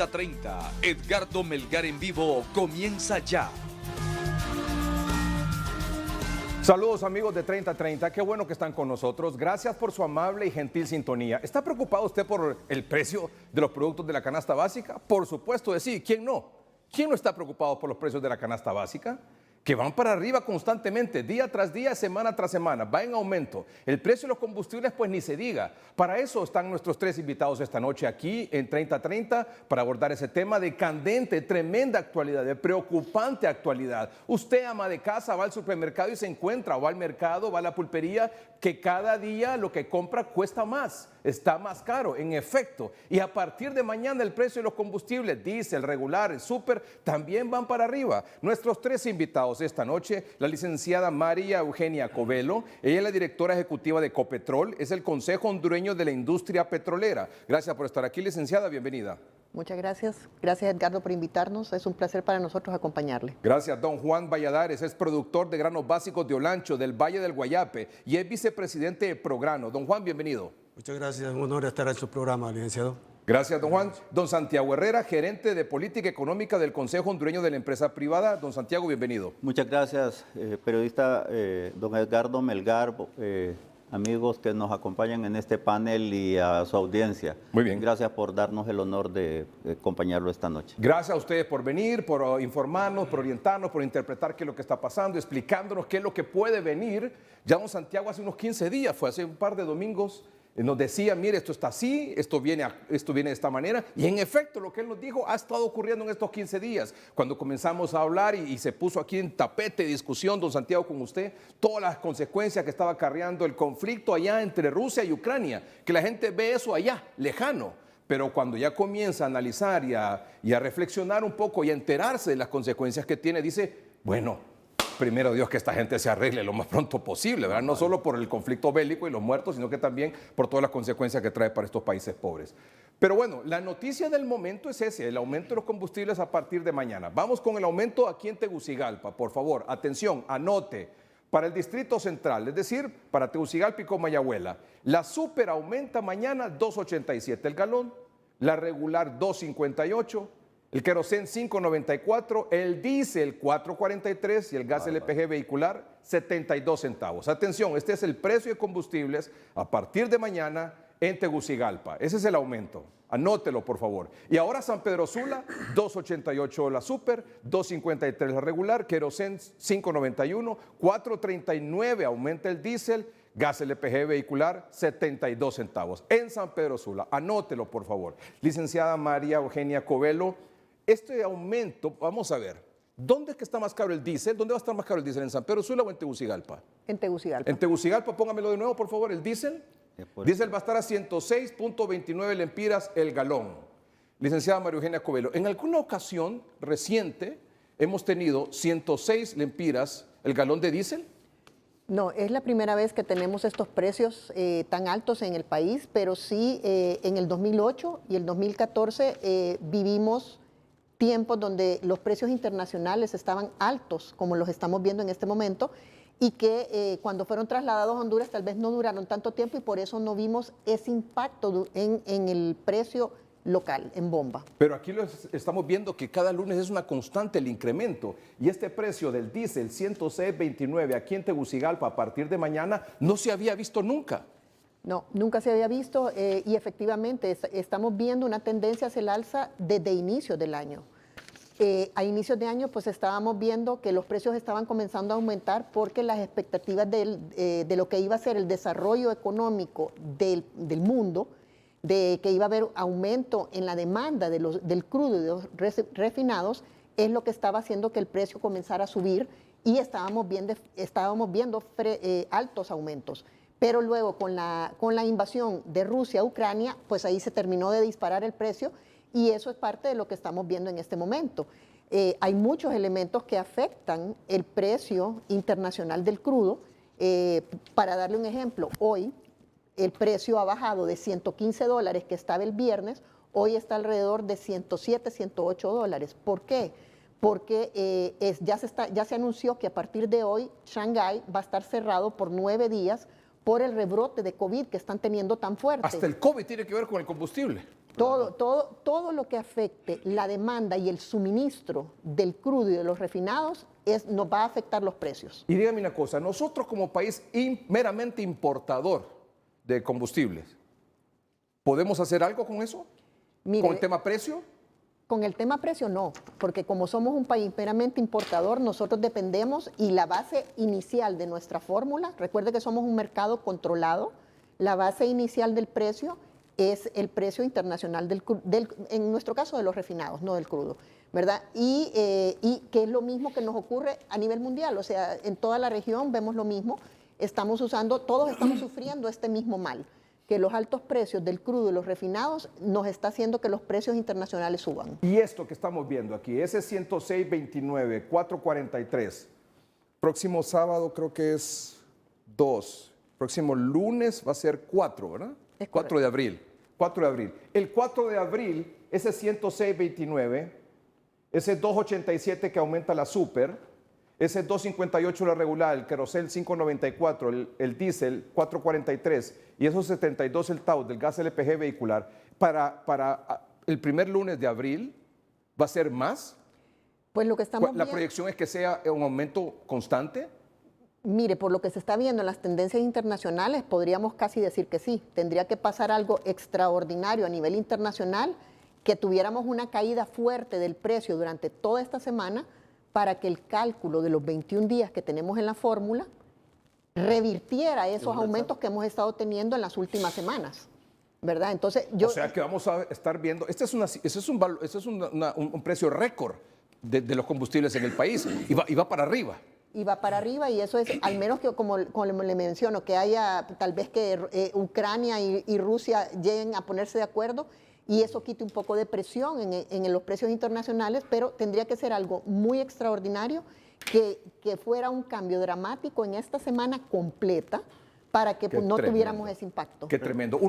30:30, Edgardo Melgar en vivo comienza ya. Saludos amigos de 30:30, qué bueno que están con nosotros. Gracias por su amable y gentil sintonía. ¿Está preocupado usted por el precio de los productos de la canasta básica? Por supuesto de sí, ¿quién no? ¿Quién no está preocupado por los precios de la canasta básica? Que van para arriba constantemente, día tras día, semana tras semana, va en aumento. El precio de los combustibles, pues ni se diga. Para eso están nuestros tres invitados esta noche aquí en 30:30 para abordar ese tema de candente, tremenda actualidad, de preocupante actualidad. Usted, ama de casa, va al supermercado y se encuentra, o va al mercado, va a la pulpería, que cada día lo que compra cuesta más, está más caro, en efecto. Y a partir de mañana el precio de los combustibles, diésel, regular, el súper, también van para arriba. Nuestros tres invitados esta noche, la licenciada María Eugenia Covelo, ella es la directora ejecutiva de Copetrol, es el Consejo Hondureño de la Industria Petrolera. Gracias por estar aquí, licenciada, bienvenida. Muchas gracias. Gracias, Edgardo, por invitarnos. Es un placer para nosotros acompañarle. Gracias, don Juan Valladares, es productor de granos básicos de Olancho, del Valle del Guayape, y es vicepresidente de Prograno. Don Juan, bienvenido. Muchas gracias, un honor estar en su programa, licenciado. Gracias, don Juan. Don Santiago Herrera, gerente de política económica del Consejo Hondureño de la Empresa Privada. Don Santiago, bienvenido. Muchas gracias, periodista don Edgardo Melgar, amigos que nos acompañan en este panel y a su audiencia. Muy bien. Gracias por darnos el honor de acompañarlo esta noche. Gracias a ustedes por venir, por informarnos, por orientarnos, por interpretar qué es lo que está pasando, explicándonos qué es lo que puede venir. Ya don Santiago hace unos 15 días, fue hace un par de domingos, nos decía, mire, esto está así, esto viene de esta manera, y en efecto lo que él nos dijo ha estado ocurriendo en estos 15 días. Cuando comenzamos a hablar y se puso aquí en tapete de discusión, don Santiago, con usted, todas las consecuencias que estaba acarreando el conflicto allá entre Rusia y Ucrania, que la gente ve eso allá, lejano, pero cuando ya comienza a analizar y a reflexionar un poco y a enterarse de las consecuencias que tiene, dice, bueno, primero Dios que esta gente se arregle lo más pronto posible, ¿verdad? No solo por el conflicto bélico y los muertos, sino que también por todas las consecuencias que trae para estos países pobres. Pero bueno, la noticia del momento es ese, el aumento de los combustibles a partir de mañana. Vamos con el aumento aquí en Tegucigalpa, por favor, atención, anote. Para el Distrito Central, es decir, para Tegucigalpa y Comayagüela, la súper aumenta mañana 2.87 el galón, la regular 2.58, el querosén 5.94, el diésel 4.43 y el gas LPG vehicular 72 centavos. Atención, este es el precio de combustibles a partir de mañana en Tegucigalpa. Ese es el aumento. Anótelo, por favor. Y ahora San Pedro Sula, 2.88 la súper, 2.53 la regular, querosén 5.91, 4.39 aumenta el diésel, gas LPG vehicular, 72 centavos. En San Pedro Sula, anótelo, por favor. Licenciada María Eugenia Covelo, este aumento, vamos a ver, ¿dónde es que está más caro el diésel? ¿Dónde va a estar más caro el diésel? ¿En San Pedro Sula o en Tegucigalpa? En Tegucigalpa. En Tegucigalpa, póngamelo de nuevo, por favor, el diésel. Diésel va a estar a 106.29 lempiras el galón. Licenciada María Eugenia Covelo, en alguna ocasión reciente hemos tenido 106 lempiras el galón de diésel. No, es la primera vez que tenemos estos precios tan altos en el país, pero sí en el 2008 y el 2014 vivimos tiempos donde los precios internacionales estaban altos, como los estamos viendo en este momento, y que cuando fueron trasladados a Honduras tal vez no duraron tanto tiempo y por eso no vimos ese impacto en el precio local, en bomba. Pero aquí estamos viendo que cada lunes es una constante el incremento y este precio del diésel 106.29 aquí en Tegucigalpa a partir de mañana no se había visto nunca. No, nunca se había visto y efectivamente estamos viendo una tendencia hacia el alza desde inicio del año. A inicios de año pues estábamos viendo que los precios estaban comenzando a aumentar porque las expectativas de lo que iba a ser el desarrollo económico del mundo, de que iba a haber aumento en la demanda del crudo y de los refinados, es lo que estaba haciendo que el precio comenzara a subir y estábamos viendo altos aumentos. Pero luego con la invasión de Rusia a Ucrania, pues ahí se terminó de disparar el precio y eso es parte de lo que estamos viendo en este momento. Hay muchos elementos que afectan el precio internacional del crudo. Para darle un ejemplo, hoy el precio ha bajado de $115 que estaba el viernes, hoy está alrededor de $107, $108. ¿Por qué? Porque ya se anunció que a partir de hoy Shanghái va a estar cerrado por 9 días por el rebrote de COVID que están teniendo tan fuerte. Hasta el COVID tiene que ver con el combustible. Todo lo que afecte la demanda y el suministro del crudo y de los refinados nos va a afectar los precios. Y dígame una cosa, nosotros como país meramente importador de combustibles, ¿podemos hacer algo con eso? Mire, ¿Con el tema precio? Con el tema precio no, porque como somos un país meramente importador, nosotros dependemos y la base inicial de nuestra fórmula, recuerde que somos un mercado controlado, la base inicial del precio es el precio internacional en nuestro caso de los refinados, no del crudo, ¿verdad? Y que es lo mismo que nos ocurre a nivel mundial, o sea, en toda la región vemos lo mismo, todos estamos sufriendo este mismo mal, que los altos precios del crudo y los refinados nos está haciendo que los precios internacionales suban. Y esto que estamos viendo aquí, ese 106.29, 4.43, próximo sábado creo que es 2, próximo lunes va a ser 4, ¿verdad? Es 4 de abril, 4 de abril. El 4 de abril, ese 106.29, ese 2.87 que aumenta la super, ese 2.58 la regular, el querosel 5.94, el diésel 4.43 y esos 72 el TAU del gas LPG vehicular, para el primer lunes de abril, ¿va a ser más? Pues lo que estamos ¿La viendo, proyección es que sea un aumento constante? mire, por lo que se está viendo en las tendencias internacionales, podríamos casi decir que sí. Tendría que pasar algo extraordinario a nivel internacional, que tuviéramos una caída fuerte del precio durante toda esta semana, para que el cálculo de los 21 días que tenemos en la fórmula revirtiera esos aumentos que hemos estado teniendo en las últimas semanas, ¿verdad? Entonces, O sea que vamos a estar viendo, este es un precio récord de los combustibles en el país y va para arriba. y va para arriba, y eso es, al menos que como le menciono, que haya tal vez que Ucrania y Rusia lleguen a ponerse de acuerdo y eso quite un poco de presión en los precios internacionales, pero tendría que ser algo muy extraordinario, que fuera un cambio dramático en esta semana completa para que no tuviéramos ese impacto. Qué tremendo.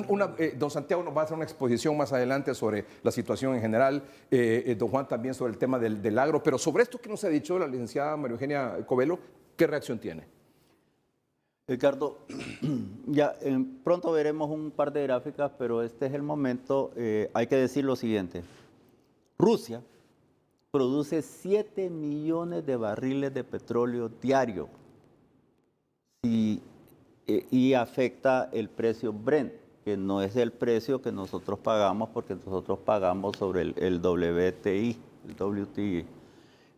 Don Santiago nos va a hacer una exposición más adelante sobre la situación en general, don Juan también sobre el tema del agro, pero sobre esto que nos ha dicho la licenciada María Eugenia Covelo, ¿qué reacción tiene? Ricardo, ya pronto veremos un par de gráficas, pero este es el momento. Hay que decir lo siguiente. Rusia produce 7 millones de barriles de petróleo diario y afecta el precio Brent, que no es el precio que nosotros pagamos, porque nosotros pagamos sobre el WTI, el WTI.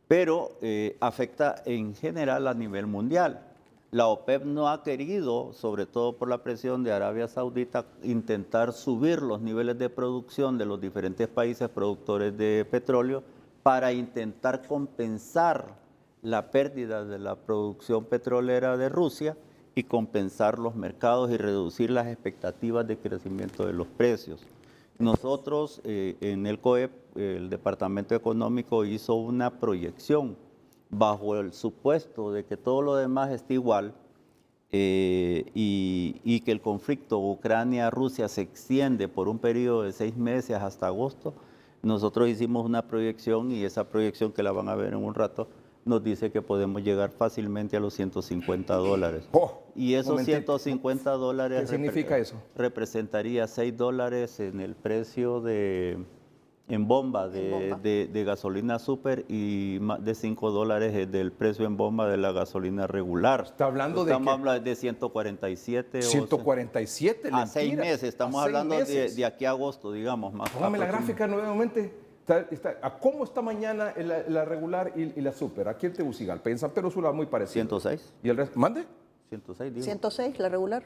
Pero afecta en general a nivel mundial. La OPEP no ha querido, sobre todo por la presión de Arabia Saudita, intentar subir los niveles de producción de los diferentes países productores de petróleo para intentar compensar la pérdida de la producción petrolera de Rusia y compensar los mercados y reducir las expectativas de crecimiento de los precios. Nosotros en el COEP, el Departamento Económico, hizo una proyección bajo el supuesto de que todo lo demás esté igual y que el conflicto Ucrania-Rusia se extiende por un periodo de 6 meses hasta agosto. Nosotros hicimos una proyección y esa proyección, que la van a ver en un rato, nos dice que podemos llegar fácilmente a los $150. Y esos $150 ¿qué significa eso? Representaría $6 en el precio en bomba de gasolina super y más de $5 del precio en bomba de la gasolina regular. Está hablando Estamos hablando de 147. 147, a 6 meses, estamos hablando de aquí a agosto, digamos. Póngame la gráfica nuevamente. ¿Cómo está mañana la regular y la super? Aquí en Tegucigalpa, en San Pedro Sula muy parecido. 106. ¿Y el resto? ¿Mande? 106, digo. 106, la regular.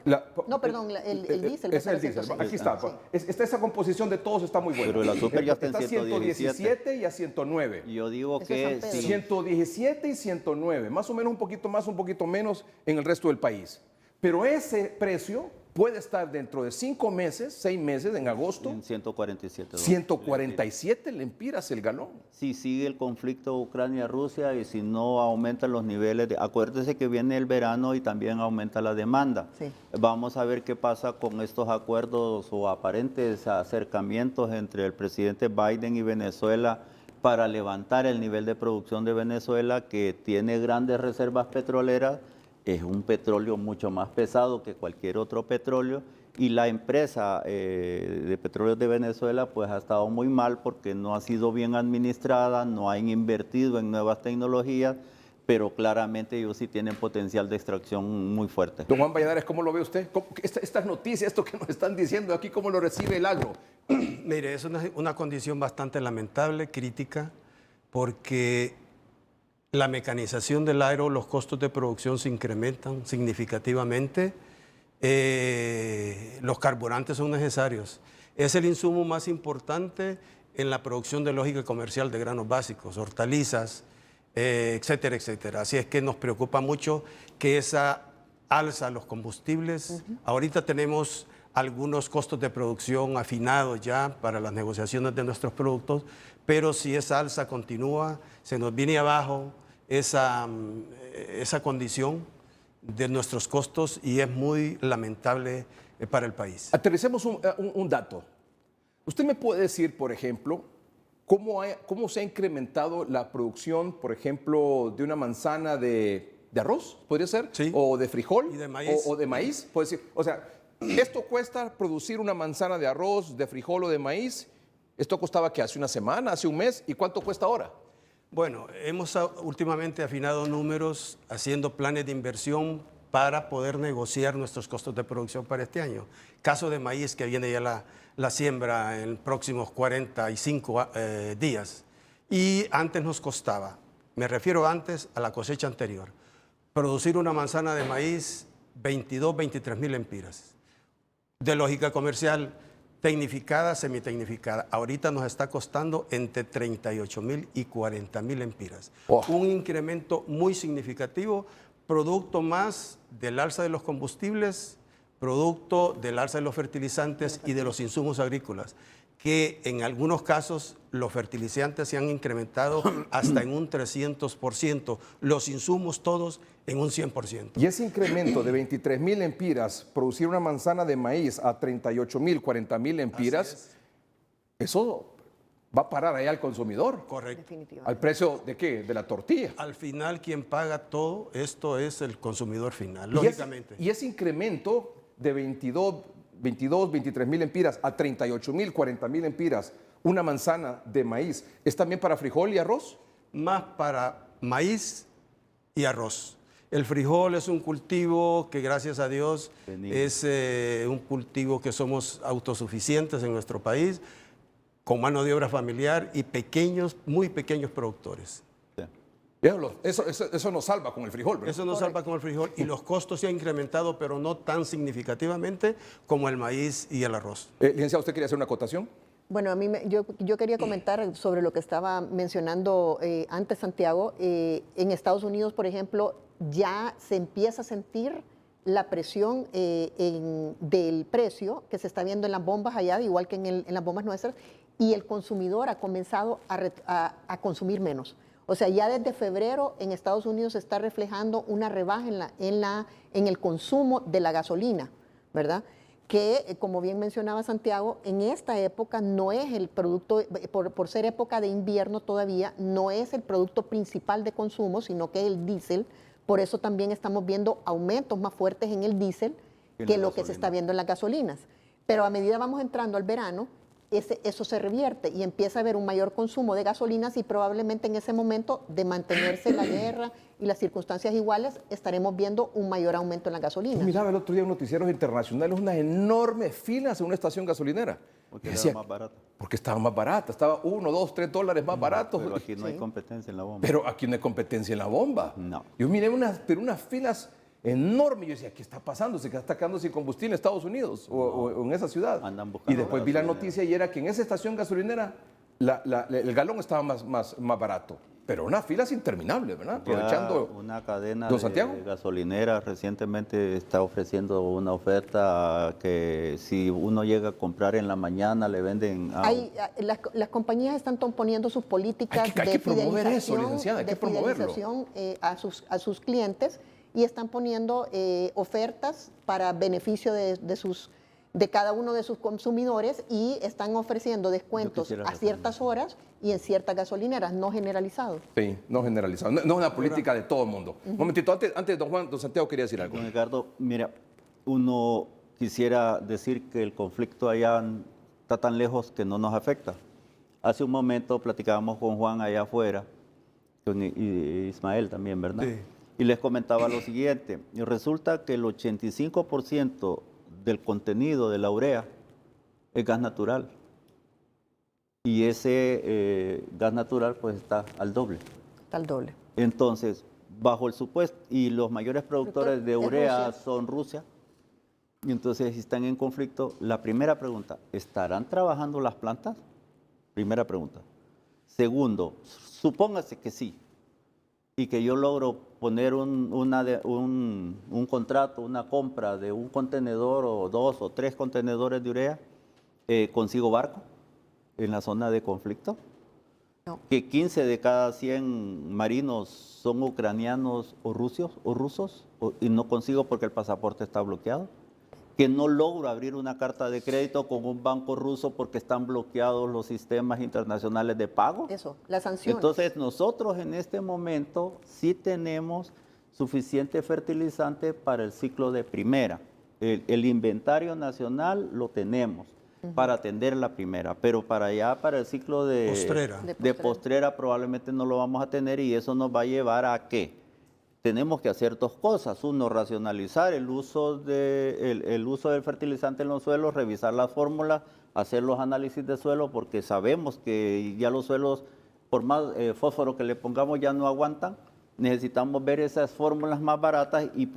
No, perdón, el diésel. Es el diésel. Aquí está. Sí. Esa composición de todos está muy buena. Pero el azúcar ya está en 117 y a 109. Y yo digo que 117 y 109. Más o menos un poquito más, un poquito menos en el resto del país. Pero ese precio puede estar dentro de 5 meses, 6 meses, en agosto. En 147 147 lempiras el galón. Si sigue el conflicto Ucrania-Rusia y si no aumentan los niveles acuérdese que viene el verano y también aumenta la demanda. Sí. Vamos a ver qué pasa con estos acuerdos o aparentes acercamientos entre el presidente Biden y Venezuela para levantar el nivel de producción de Venezuela, que tiene grandes reservas petroleras. Es un petróleo mucho más pesado que cualquier otro petróleo Y la empresa de Petróleos de Venezuela pues ha estado muy mal porque no ha sido bien administrada, no han invertido en nuevas tecnologías, pero claramente ellos sí tienen potencial de extracción muy fuerte. Don Juan Valladares, ¿cómo lo ve usted? Estas noticias, esto que nos están diciendo aquí, ¿cómo lo recibe el agro? Mire, es una condición bastante lamentable, crítica, porque la mecanización del agro, los costos de producción se incrementan significativamente, los carburantes son necesarios. Es el insumo más importante en la producción de lógica comercial de granos básicos, hortalizas, etcétera, etcétera. Así es que nos preocupa mucho que esa alza a los combustibles, ahorita tenemos algunos costos de producción afinados ya para las negociaciones de nuestros productos, pero si esa alza continúa, se nos viene abajo esa condición de nuestros costos y es muy lamentable para el país. Aterricemos un dato. ¿Usted me puede decir, por ejemplo, cómo se ha incrementado la producción, por ejemplo, de una manzana de arroz, podría ser? Sí. O de frijol. Y de maíz. O de maíz. Puede decir, o sea, esto cuesta producir una manzana de arroz, de frijol o de maíz. Esto costaba que hace una semana, hace un mes. ¿Y cuánto cuesta ahora? Bueno, hemos últimamente afinado números haciendo planes de inversión para poder negociar nuestros costos de producción para este año. Caso de maíz, que viene ya la siembra en próximos 45 días. Y antes nos costaba, me refiero antes a la cosecha anterior, producir una manzana de maíz 22, 23 mil empiras. De lógica comercial, tecnificada, semitecnificada. Ahorita nos está costando entre 38 mil y 40 mil empiras. Oh. Un incremento muy significativo, producto más del alza de los combustibles, producto del alza de los fertilizantes y de los insumos agrícolas, que en algunos casos los fertilizantes se han incrementado hasta en un 300%, los insumos todos en un 100%. Y ese incremento de 23 mil empiras, producir una manzana de maíz a 38 mil, 40 mil empiras, eso va a parar allá al consumidor. Correcto. Definitivamente. ¿Al precio de qué? De la tortilla. Al final, quien paga todo esto es el consumidor final, Y lógicamente. Y ese incremento de 22, 23 mil empiras a 38 mil, 40 mil empiras, una manzana de maíz, ¿es también para frijol y arroz? Más para maíz y arroz. El frijol es un cultivo que, gracias a Dios, es un cultivo que somos autosuficientes en nuestro país, con mano de obra familiar y pequeños, muy pequeños productores. Eso nos salva con el frijol, ¿verdad? Eso nos salva con el frijol y los costos se han incrementado, pero no tan significativamente como el maíz y el arroz. Licenciado, ¿usted quería hacer una acotación? Bueno, yo quería comentar sobre lo que estaba mencionando antes Santiago. En Estados Unidos, por ejemplo, ya se empieza a sentir la presión del precio que se está viendo en las bombas allá, igual que en las bombas nuestras, y el consumidor ha comenzado a consumir menos. O sea, ya desde febrero en Estados Unidos se está reflejando una rebaja en el consumo de la gasolina, ¿verdad? Que, como bien mencionaba Santiago, en esta época no es el producto, por ser época de invierno todavía, no es el producto principal de consumo, sino que es el diésel. Por eso también estamos viendo aumentos más fuertes en el diésel que lo que se está viendo en las gasolinas. Pero a medida vamos entrando al verano, eso se revierte y empieza a haber un mayor consumo de gasolinas y probablemente en ese momento de mantenerse la guerra y las circunstancias iguales, estaremos viendo un mayor aumento en las gasolinas. Yo miraba el otro día en noticieros internacionales unas enormes filas en una estación gasolinera. Porque Decía, era más barato. porque estaba más barata, estaba $1, $2, $3 más barato. Pero aquí no hay competencia en la bomba. Pero aquí no hay competencia en la bomba. No. Yo miré unas filas enormes. Yo decía, ¿qué está pasando? ¿Se está quedando sin combustible en Estados Unidos o en esa ciudad? Andan buscando Y después vi la gasolina. noticia y era que en esa estación gasolinera el galón estaba más barato. Pero unas filas interminables, ¿verdad? Ya Aprovechando. una cadena ¿Don Santiago? de gasolineras recientemente está ofreciendo una oferta que si uno llega a comprar en la mañana le venden a Las compañías están poniendo sus políticas Hay que de promover eso, fidelización, licenciada, hay que promoverlo. a sus clientes y están poniendo ofertas para beneficio de cada uno de sus consumidores y están ofreciendo descuentos quisiera a ciertas horas y en ciertas gasolineras, no generalizados. Sí, no generalizado. No es una política de todo el mundo. Un momentito, antes don Santiago quería decir algo. Don Ricardo, mira, uno quisiera decir que el conflicto allá está tan lejos que no nos afecta. Hace un momento platicábamos con Juan allá afuera, con Ismael también, ¿verdad? Sí. Y les comentaba lo siguiente, y resulta que el 85% del contenido de la urea es gas natural. Y ese gas natural pues está al doble. Está al doble. Entonces, bajo el supuesto, y los mayores productores de Es urea Rusia. son Rusia, y entonces si están en conflicto, la primera pregunta, ¿estarán trabajando las plantas? Primera pregunta. Segundo, supóngase que sí, y que yo logro poner un contrato, una compra de un contenedor o 2 o 3 contenedores de urea, ¿consigo barco en la zona de conflicto? No. Que 15 de cada 100 marinos son ucranianos o rusos, y no consigo porque el pasaporte está bloqueado. Que no logro abrir una carta de crédito con un banco ruso porque están bloqueados los sistemas internacionales de pago. Eso, las sanciones. Entonces nosotros en este momento sí tenemos suficiente fertilizante para el ciclo de primera. El inventario nacional lo tenemos para atender la primera, pero para allá, para el ciclo de Postrera. de postrera probablemente no lo vamos a tener, y eso nos va a llevar a que tenemos que hacer dos cosas. Uno, racionalizar el uso del fertilizante en los suelos, revisar las fórmulas, hacer los análisis de suelo, porque sabemos que ya los suelos, por más fósforo que le pongamos, ya no aguantan. Necesitamos ver esas fórmulas más baratas y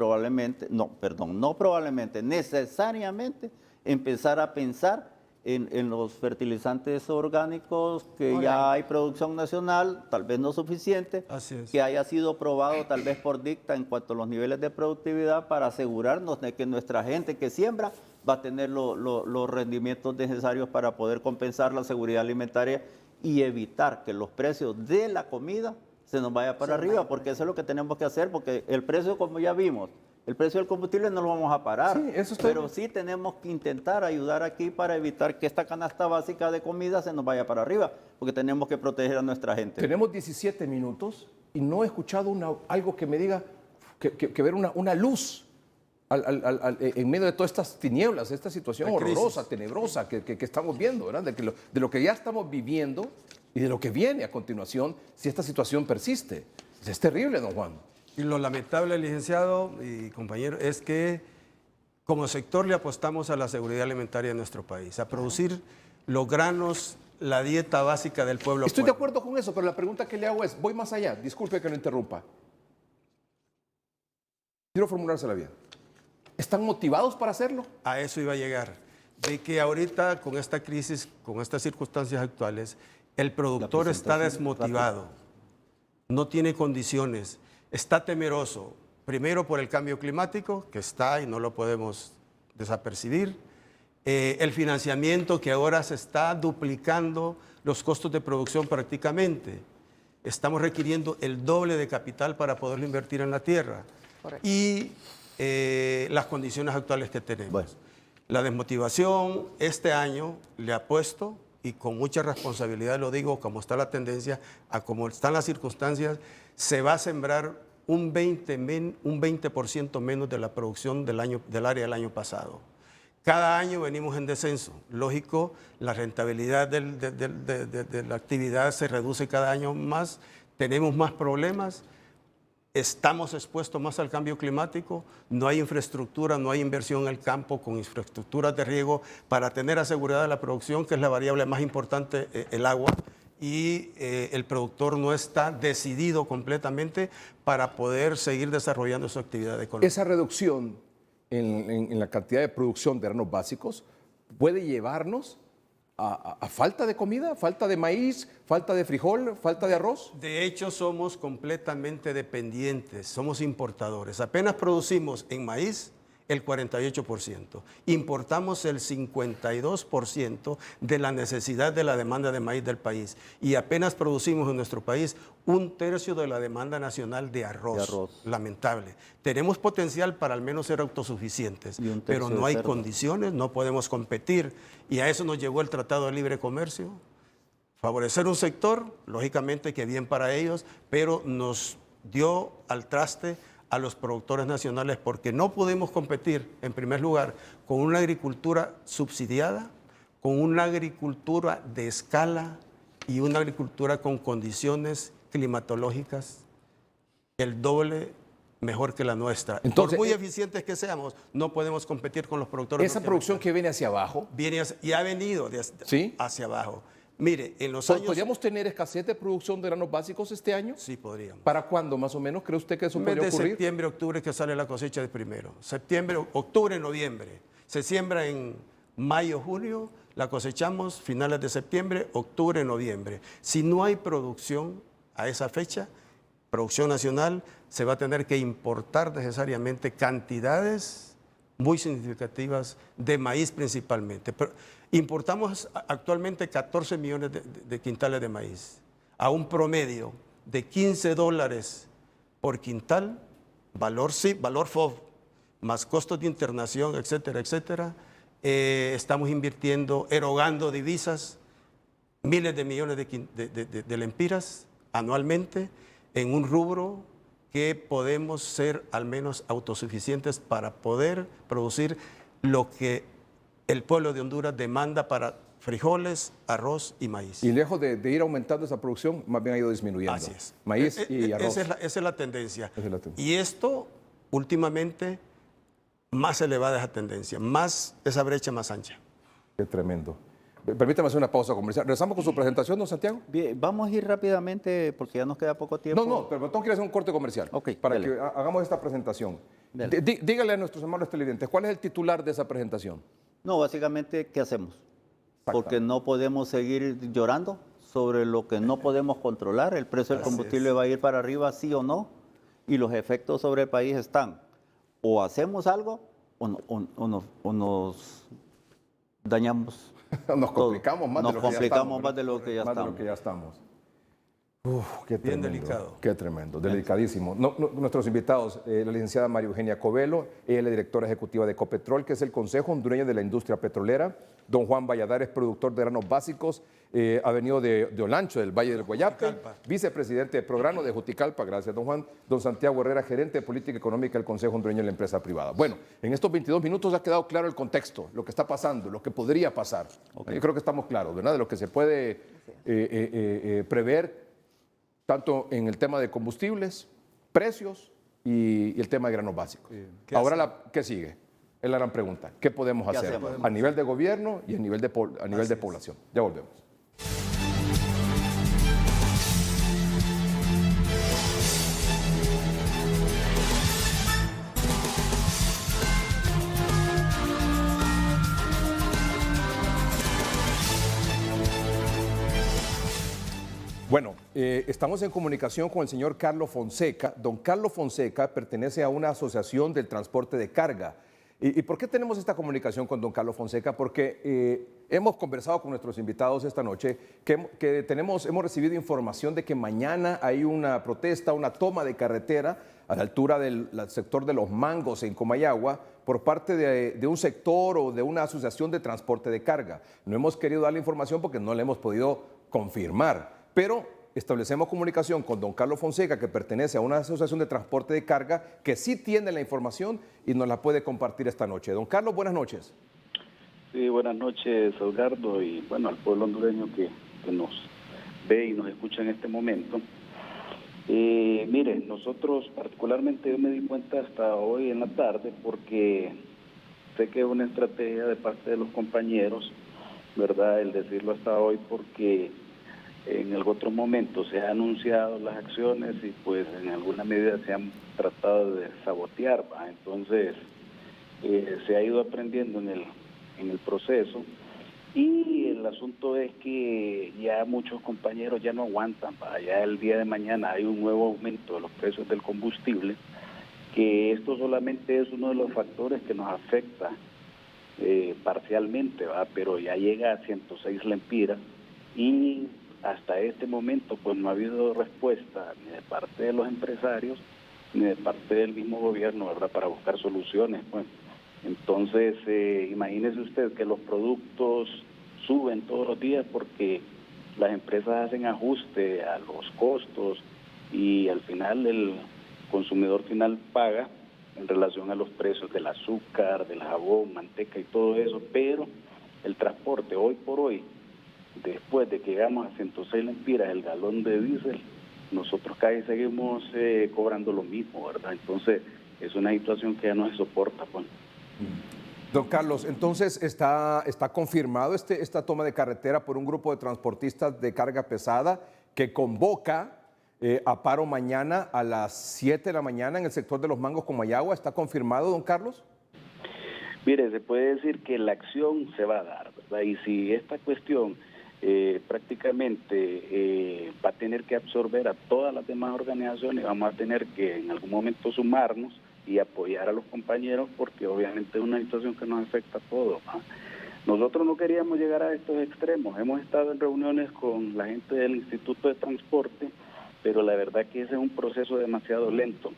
necesariamente empezar a pensar en los fertilizantes orgánicos, que ya hay producción nacional, tal vez no suficiente, Así es. que haya sido probado tal vez por DICTA en cuanto a los niveles de productividad, para asegurarnos de que nuestra gente que siembra va a tener los rendimientos necesarios para poder compensar la seguridad alimentaria y evitar que los precios de la comida se nos vaya para arriba, porque eso es lo que tenemos que hacer, porque el precio, como ya vimos, el precio del combustible no lo vamos a parar, Sí, eso está pero bien. sí tenemos que intentar ayudar aquí para evitar que esta canasta básica de comida se nos vaya para arriba, porque tenemos que proteger a nuestra gente. Tenemos 17 minutos y no he escuchado algo que me diga, que ver una luz en medio de todas estas tinieblas, esta situación La crisis. horrorosa, tenebrosa que estamos viendo, ¿verdad? De lo que ya estamos viviendo y de lo que viene a continuación si esta situación persiste. Es terrible, don Juan. Y lo lamentable, licenciado y compañero, es que como sector le apostamos a la seguridad alimentaria de nuestro país, a producir los granos, la dieta básica del pueblo. Estoy de acuerdo con eso, pero la pregunta que le hago es, voy más allá, disculpe que lo interrumpa. Quiero formulársela bien. ¿Están motivados para hacerlo? A eso iba a llegar. De que ahorita con esta crisis, con estas circunstancias actuales, el productor está desmotivado, no tiene condiciones, está temeroso, primero por el cambio climático, que está y no lo podemos desapercibir, el financiamiento, que ahora se está duplicando los costos de producción prácticamente. Estamos requiriendo el doble de capital para poderlo invertir en la tierra. Correcto. Y las condiciones actuales que tenemos. Bueno. La desmotivación este año le apuesto, y con mucha responsabilidad lo digo, como está la tendencia, a como están las circunstancias, se va a sembrar un 20% menos de la producción del área del año pasado. Cada año venimos en descenso. Lógico, la rentabilidad de la actividad se reduce cada año más, tenemos más problemas, estamos expuestos más al cambio climático, no hay infraestructura, no hay inversión en el campo con infraestructuras de riego para tener asegurada la producción, que es la variable más importante, el agua, y el productor no está decidido completamente para poder seguir desarrollando su actividad económica. Esa reducción en la cantidad de producción de granos básicos puede llevarnos a falta de comida, falta de maíz, falta de frijol, falta de arroz. De hecho, somos completamente dependientes, somos importadores. Apenas producimos en maíz el 48%, importamos el 52% de la necesidad de la demanda de maíz del país, y apenas producimos en nuestro país 1/3 de la demanda nacional de arroz. Lamentable. Tenemos potencial para al menos ser autosuficientes, Y 1/3 pero no de hay cerdo. condiciones, no podemos competir, y a eso nos llevó el Tratado de Libre Comercio. Favorecer un sector, lógicamente que bien para ellos, pero nos dio al traste a los productores nacionales, porque no podemos competir, en primer lugar, con una agricultura subsidiada, con una agricultura de escala y una agricultura con condiciones climatológicas el doble mejor que la nuestra. Entonces, por muy eficientes que seamos, no podemos competir con los productores. Esa producción que viene hacia abajo, y ha venido ¿sí? hacia abajo. Mire, en los años... ¿podríamos tener escasez de producción de granos básicos este año? Sí, podríamos. ¿Para cuándo más o menos cree usted que eso podría Mes de ocurrir? septiembre, octubre que sale la cosecha de primero. Septiembre, octubre, noviembre. Se siembra en mayo, junio, la cosechamos finales de septiembre, octubre, noviembre. Si no hay producción a esa fecha, producción nacional, se va a tener que importar necesariamente cantidades muy significativas de maíz principalmente. Pero importamos actualmente 14 millones de quintales de maíz a un promedio de $15 por quintal, valor FOB, más costos de internación, etcétera, etcétera. Estamos invirtiendo, erogando divisas, miles de millones de lempiras anualmente en un rubro que podemos ser al menos autosuficientes para poder producir lo que el pueblo de Honduras demanda para frijoles, arroz y maíz. Y lejos de ir aumentando esa producción, más bien ha ido disminuyendo. Así es. Maíz y arroz. Esa es la tendencia. Esa es la tendencia. Y esto, últimamente, más elevada esa tendencia, más esa brecha más ancha. Qué tremendo. Permítame hacer una pausa comercial. ¿Regresamos con su presentación, don Santiago? Bien, vamos a ir rápidamente porque ya nos queda poco tiempo. No, pero tengo que ir a hacer un corte comercial. Ok, para dale. que hagamos esta presentación. Dale. Dígale a nuestros hermanos televidentes, ¿cuál es el titular de esa presentación? No, básicamente, ¿qué hacemos? Porque no podemos seguir llorando sobre lo que no podemos controlar. El precio del combustible va a ir para arriba, sí o no, y los efectos sobre el país están. O hacemos algo o nos dañamos. Nos complicamos más Nos de lo que ya complicamos estamos. más de lo que ya Más de estamos. lo que ya estamos. Uf, qué Bien tremendo. delicado. Qué tremendo, delicadísimo. Nuestros invitados, la licenciada María Eugenia Covelo, ella es la directora ejecutiva de Ecopetrol, que es el Consejo Hondureño de la Industria Petrolera. Don Juan Valladares, productor de granos básicos, ha venido de Olancho, del Valle del Guayape, Juticalpa. vicepresidente de programa de Juticalpa, gracias don Juan. Don Santiago Herrera, gerente de política económica del Consejo Hondureño de la Empresa Privada. Bueno, en estos 22 minutos ha quedado claro el contexto, lo que está pasando, lo que podría pasar. Okay. Yo creo que estamos claros, ¿verdad? De lo que se puede prever, tanto en el tema de combustibles, precios y el tema de granos básicos. Ahora, ¿qué sigue? Es la gran pregunta. ¿Qué podemos ¿Qué hacer hacemos? a nivel de gobierno y a nivel de población? Ya volvemos. Bueno, estamos en comunicación con el señor Carlos Fonseca. Don Carlos Fonseca pertenece a una asociación del transporte de carga. ¿Y por qué tenemos esta comunicación con don Carlos Fonseca? Porque hemos conversado con nuestros invitados esta noche que hemos recibido información de que mañana hay una protesta, una toma de carretera a la altura del sector de Los Mangos en Comayagua por parte de un sector o de una asociación de transporte de carga. No hemos querido dar la información porque no la hemos podido confirmar. Pero establecemos comunicación con don Carlos Fonseca, que pertenece a una asociación de transporte de carga, que sí tiene la información y nos la puede compartir esta noche. Don Carlos, buenas noches. Sí, buenas noches, Edgardo, y bueno, al pueblo hondureño que nos ve y nos escucha en este momento. Mire, nosotros particularmente yo me di cuenta hasta hoy en la tarde porque sé que es una estrategia de parte de los compañeros, ¿verdad?, el decirlo hasta hoy porque en el otro momento se han anunciado las acciones y pues en alguna medida se han tratado de sabotear, ¿va? Entonces se ha ido aprendiendo en el proceso y el asunto es que ya muchos compañeros ya no aguantan, ¿va? Ya el día de mañana hay un nuevo aumento de los precios del combustible, que esto solamente es uno de los factores que nos afecta parcialmente, ¿va? Pero ya llega a 106 lempiras y hasta este momento pues no ha habido respuesta ni de parte de los empresarios ni de parte del mismo gobierno, ¿verdad?, para buscar soluciones, pues. Entonces imagínese usted que los productos suben todos los días porque las empresas hacen ajuste a los costos y al final consumidor final paga en relación a los precios del azúcar, del jabón, manteca y todo eso, pero el transporte hoy por hoy, después de que llegamos a 106 lempiras el galón de diésel, nosotros casi seguimos cobrando lo mismo, ¿verdad? Entonces es una situación que ya no se soporta, pues. Don Carlos, entonces está confirmado esta toma de carretera por un grupo de transportistas de carga pesada que convoca a paro mañana a las 7 de la mañana en el sector de Los Mangos con Mayagua. ¿Está confirmado, don Carlos? Mire, se puede decir que la acción se va a dar, ¿verdad? Y si esta cuestión prácticamente va a tener que absorber a todas las demás organizaciones, vamos a tener que en algún momento sumarnos y apoyar a los compañeros, porque obviamente es una situación que nos afecta a todos, ¿no? Nosotros no queríamos llegar a estos extremos, hemos estado en reuniones con la gente del Instituto de Transporte, pero la verdad que ese es un proceso demasiado lento.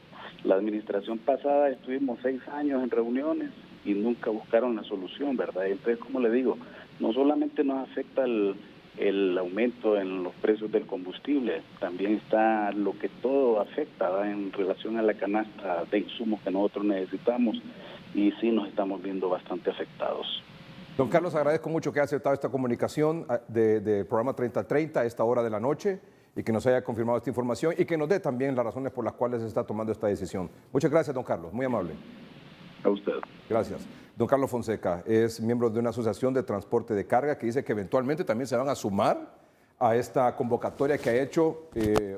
La administración pasada estuvimos 6 años en reuniones y nunca buscaron la solución, ¿verdad? Entonces, como le digo, no solamente nos afecta el aumento en los precios del combustible, también está lo que todo afecta, ¿verdad?, en relación a la canasta de insumos que nosotros necesitamos, y sí nos estamos viendo bastante afectados. Don Carlos, agradezco mucho que haya aceptado esta comunicación del programa 3030 a esta hora de la noche y que nos haya confirmado esta información y que nos dé también las razones por las cuales se está tomando esta decisión. Muchas gracias, don Carlos, muy amable. A usted. Gracias. Don Carlos Fonseca es miembro de una asociación de transporte de carga que dice que eventualmente también se van a sumar a esta convocatoria que ha hecho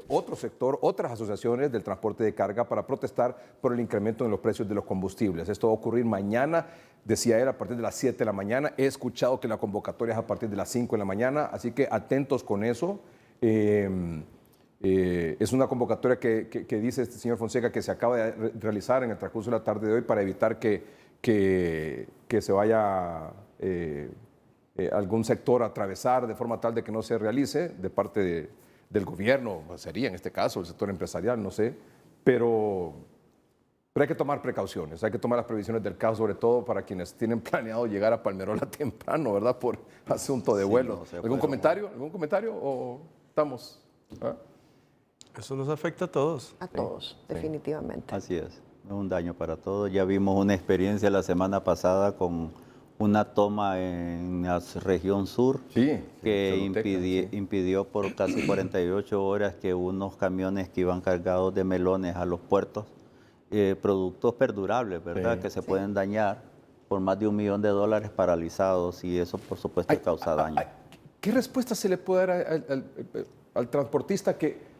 otro sector, otras asociaciones del transporte de carga para protestar por el incremento en los precios de los combustibles. Esto va a ocurrir mañana, decía él, a partir de las 7 de la mañana. He escuchado que la convocatoria es a partir de las 5 de la mañana, así que atentos con eso. Es una convocatoria que dice este señor Fonseca que se acaba de realizar en el transcurso de la tarde de hoy para evitar que se vaya algún sector a atravesar de forma tal de que no se realice de parte del gobierno, sería en este caso el sector empresarial, no sé, pero hay que tomar precauciones, hay que tomar las previsiones del caso, sobre todo para quienes tienen planeado llegar a Palmerola temprano, ¿verdad? Por asunto de vuelo. No, ¿Algún comentario? ¿Algún comentario o estamos? ¿Ah? Eso nos afecta a todos. A todos, definitivamente. Así es un daño para todos. Ya vimos una experiencia la semana pasada con una toma en la región sur que impidió por casi 48 horas que unos camiones que iban cargados de melones a los puertos, productos perdurables, ¿verdad? Que se pueden dañar por más de $1 millón paralizados, y eso por supuesto causa daño. ¿Qué respuesta se le puede dar al transportista que...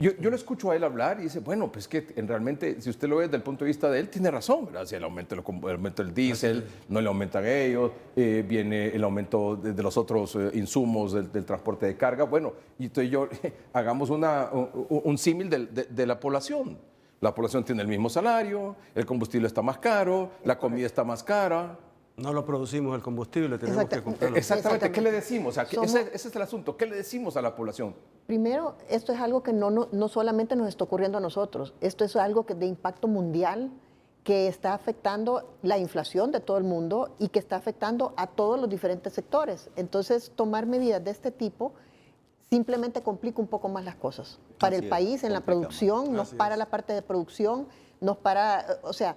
Yo lo escucho a él hablar y dice, bueno, pues que realmente, si usted lo ve desde el punto de vista de él, tiene razón, ¿verdad? Si el aumento del diésel, no le aumentan a ellos, viene el aumento de los otros insumos del transporte de carga. Bueno, y entonces hagamos un símil de la población. La población tiene el mismo salario, el combustible está más caro, la comida está más cara. No lo producimos el combustible, tenemos que comprarlo. Exactamente, ¿qué le decimos? O sea, ese es el asunto, ¿qué le decimos a la población? Primero, esto es algo que no solamente nos está ocurriendo a nosotros, esto es algo de impacto mundial que está afectando la inflación de todo el mundo y que está afectando a todos los diferentes sectores. Entonces, tomar medidas de este tipo simplemente complica un poco más las cosas. Para el país, en la producción, nos para la parte de producción, nos para, o sea,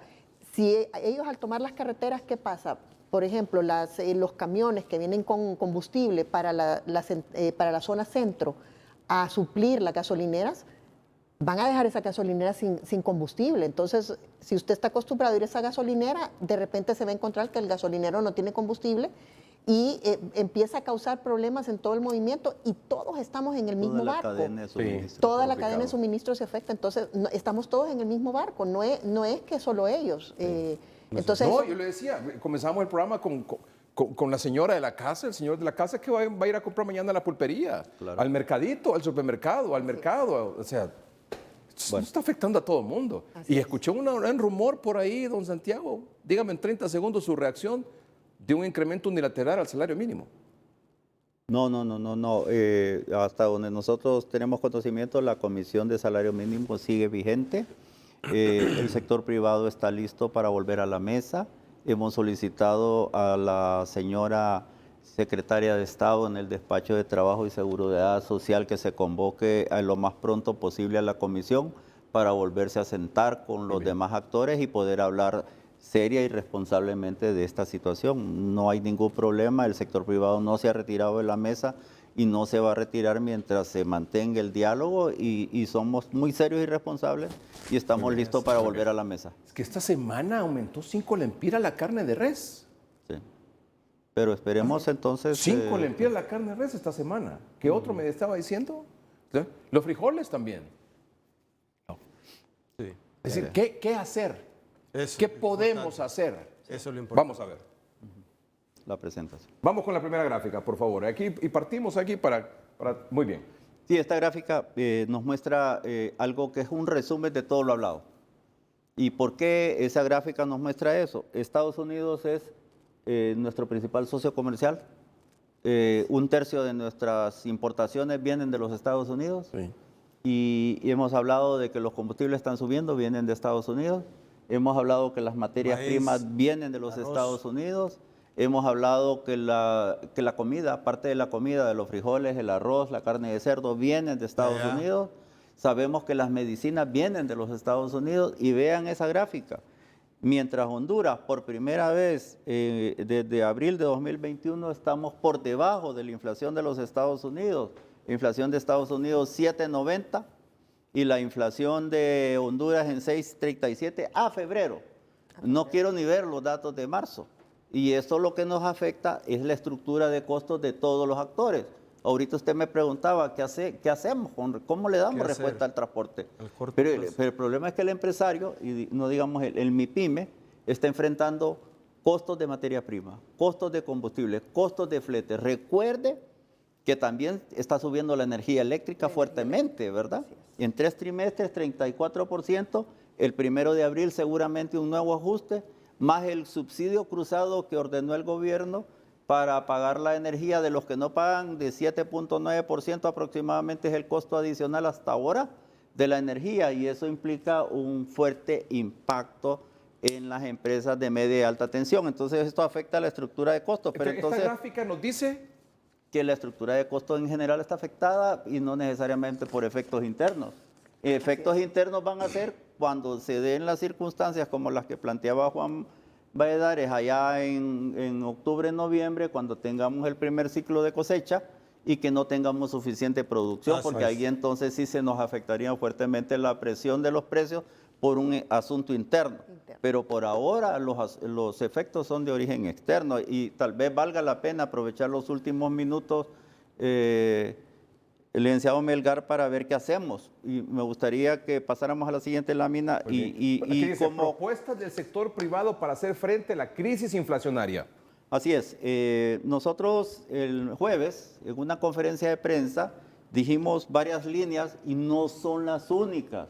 si ellos al tomar las carreteras, ¿qué pasa? Por ejemplo, los camiones que vienen con combustible para la zona centro a suplir las gasolineras, van a dejar esa gasolinera sin combustible. Entonces, si usted está acostumbrado a ir a esa gasolinera, de repente se va a encontrar que el gasolinero no tiene combustible y empieza a causar problemas en todo el movimiento, y todos estamos en el mismo barco. Toda la cadena de suministro se afecta, entonces estamos todos en el mismo barco, no es que solo ellos. Entonces, no, yo le decía, comenzamos el programa con la señora de la casa, el señor de la casa que va a ir a comprar mañana a la pulpería, al mercadito, al supermercado, al mercado, o sea, esto está afectando a todo el mundo. Y escuché un rumor por ahí, don Santiago, dígame en 30 segundos su reacción de un incremento unilateral al salario mínimo. No. Hasta donde nosotros tenemos conocimiento, la Comisión de Salario Mínimo sigue vigente. El sector privado está listo para volver a la mesa. Hemos solicitado a la señora secretaria de Estado en el Despacho de Trabajo y Seguridad Social que se convoque a lo más pronto posible a la comisión para volverse a sentar con los demás actores y poder hablar seria y responsablemente de esta situación. No hay ningún problema, el sector privado no se ha retirado de la mesa y no se va a retirar mientras se mantenga el diálogo y somos muy serios y responsables y estamos listos para volver a la mesa. Es que esta semana aumentó 5 lempiras la carne de res. Sí. Pero esperemos entonces... 5 lempiras la carne de res esta semana. ¿Qué otro me estaba diciendo? ¿Sí? Los frijoles también. Sí. Es decir, ¿qué hacer? Eso ¿Qué es lo podemos importante. hacer? Eso es lo importante. Vamos a ver. La presentación. Vamos con la primera gráfica, por favor. Aquí, y partimos aquí para... Muy bien. Sí, esta gráfica nos muestra algo que es un resumen de todo lo hablado. ¿Y por qué esa gráfica nos muestra eso? Estados Unidos es nuestro principal socio comercial. 1/3 de nuestras importaciones vienen de los Estados Unidos. Sí. Y hemos hablado de que los combustibles están subiendo, vienen de Estados Unidos. Hemos hablado que las materias Maíz, primas vienen de los arroz. Estados Unidos. Hemos hablado que la comida, parte de la comida, de los frijoles, el arroz, la carne de cerdo, vienen de Estados Allá. Unidos. Sabemos que las medicinas vienen de los Estados Unidos. Y vean esa gráfica. Mientras Honduras, por primera vez desde abril de 2021, estamos por debajo de la inflación de los Estados Unidos. Inflación de Estados Unidos 7.90 y la inflación de Honduras en 6.37 a febrero. No quiero ni ver los datos de marzo. Y esto lo que nos afecta es la estructura de costos de todos los actores. Ahorita usted me preguntaba, ¿qué hacemos? ¿Cómo le damos ¿Qué hacer? respuesta al transporte? Al corto Pero plazo. el problema es que el empresario, y no digamos el MIPYME, está enfrentando costos de materia prima, costos de combustible, costos de flete. Recuerde que también está subiendo la energía eléctrica fuertemente, ¿verdad? En 3 trimestres, 34%, el 1 de abril seguramente un nuevo ajuste, más el subsidio cruzado que ordenó el gobierno para pagar la energía de los que no pagan, de 7.9% aproximadamente es el costo adicional hasta ahora de la energía, y eso implica un fuerte impacto en las empresas de media y alta tensión. Entonces esto afecta a la estructura de costos. Pero entonces, esta gráfica nos dice... que la estructura de costos en general está afectada y no necesariamente por efectos internos. Efectos internos van a ser cuando se den las circunstancias como las que planteaba Juan Valladares allá en octubre, noviembre, cuando tengamos el primer ciclo de cosecha y que no tengamos suficiente producción, Así porque es. ahí entonces sí se nos afectaría fuertemente la presión de los precios por un asunto interno. Pero por ahora los efectos son de origen externo y tal vez valga la pena aprovechar los últimos minutos, el licenciado Melgar, para ver qué hacemos. Y me gustaría que pasáramos a la siguiente lámina Aquí y dice, como... propuestas del sector privado para hacer frente a la crisis inflacionaria. Así es. Nosotros el jueves, en una conferencia de prensa, dijimos varias líneas y no son las únicas.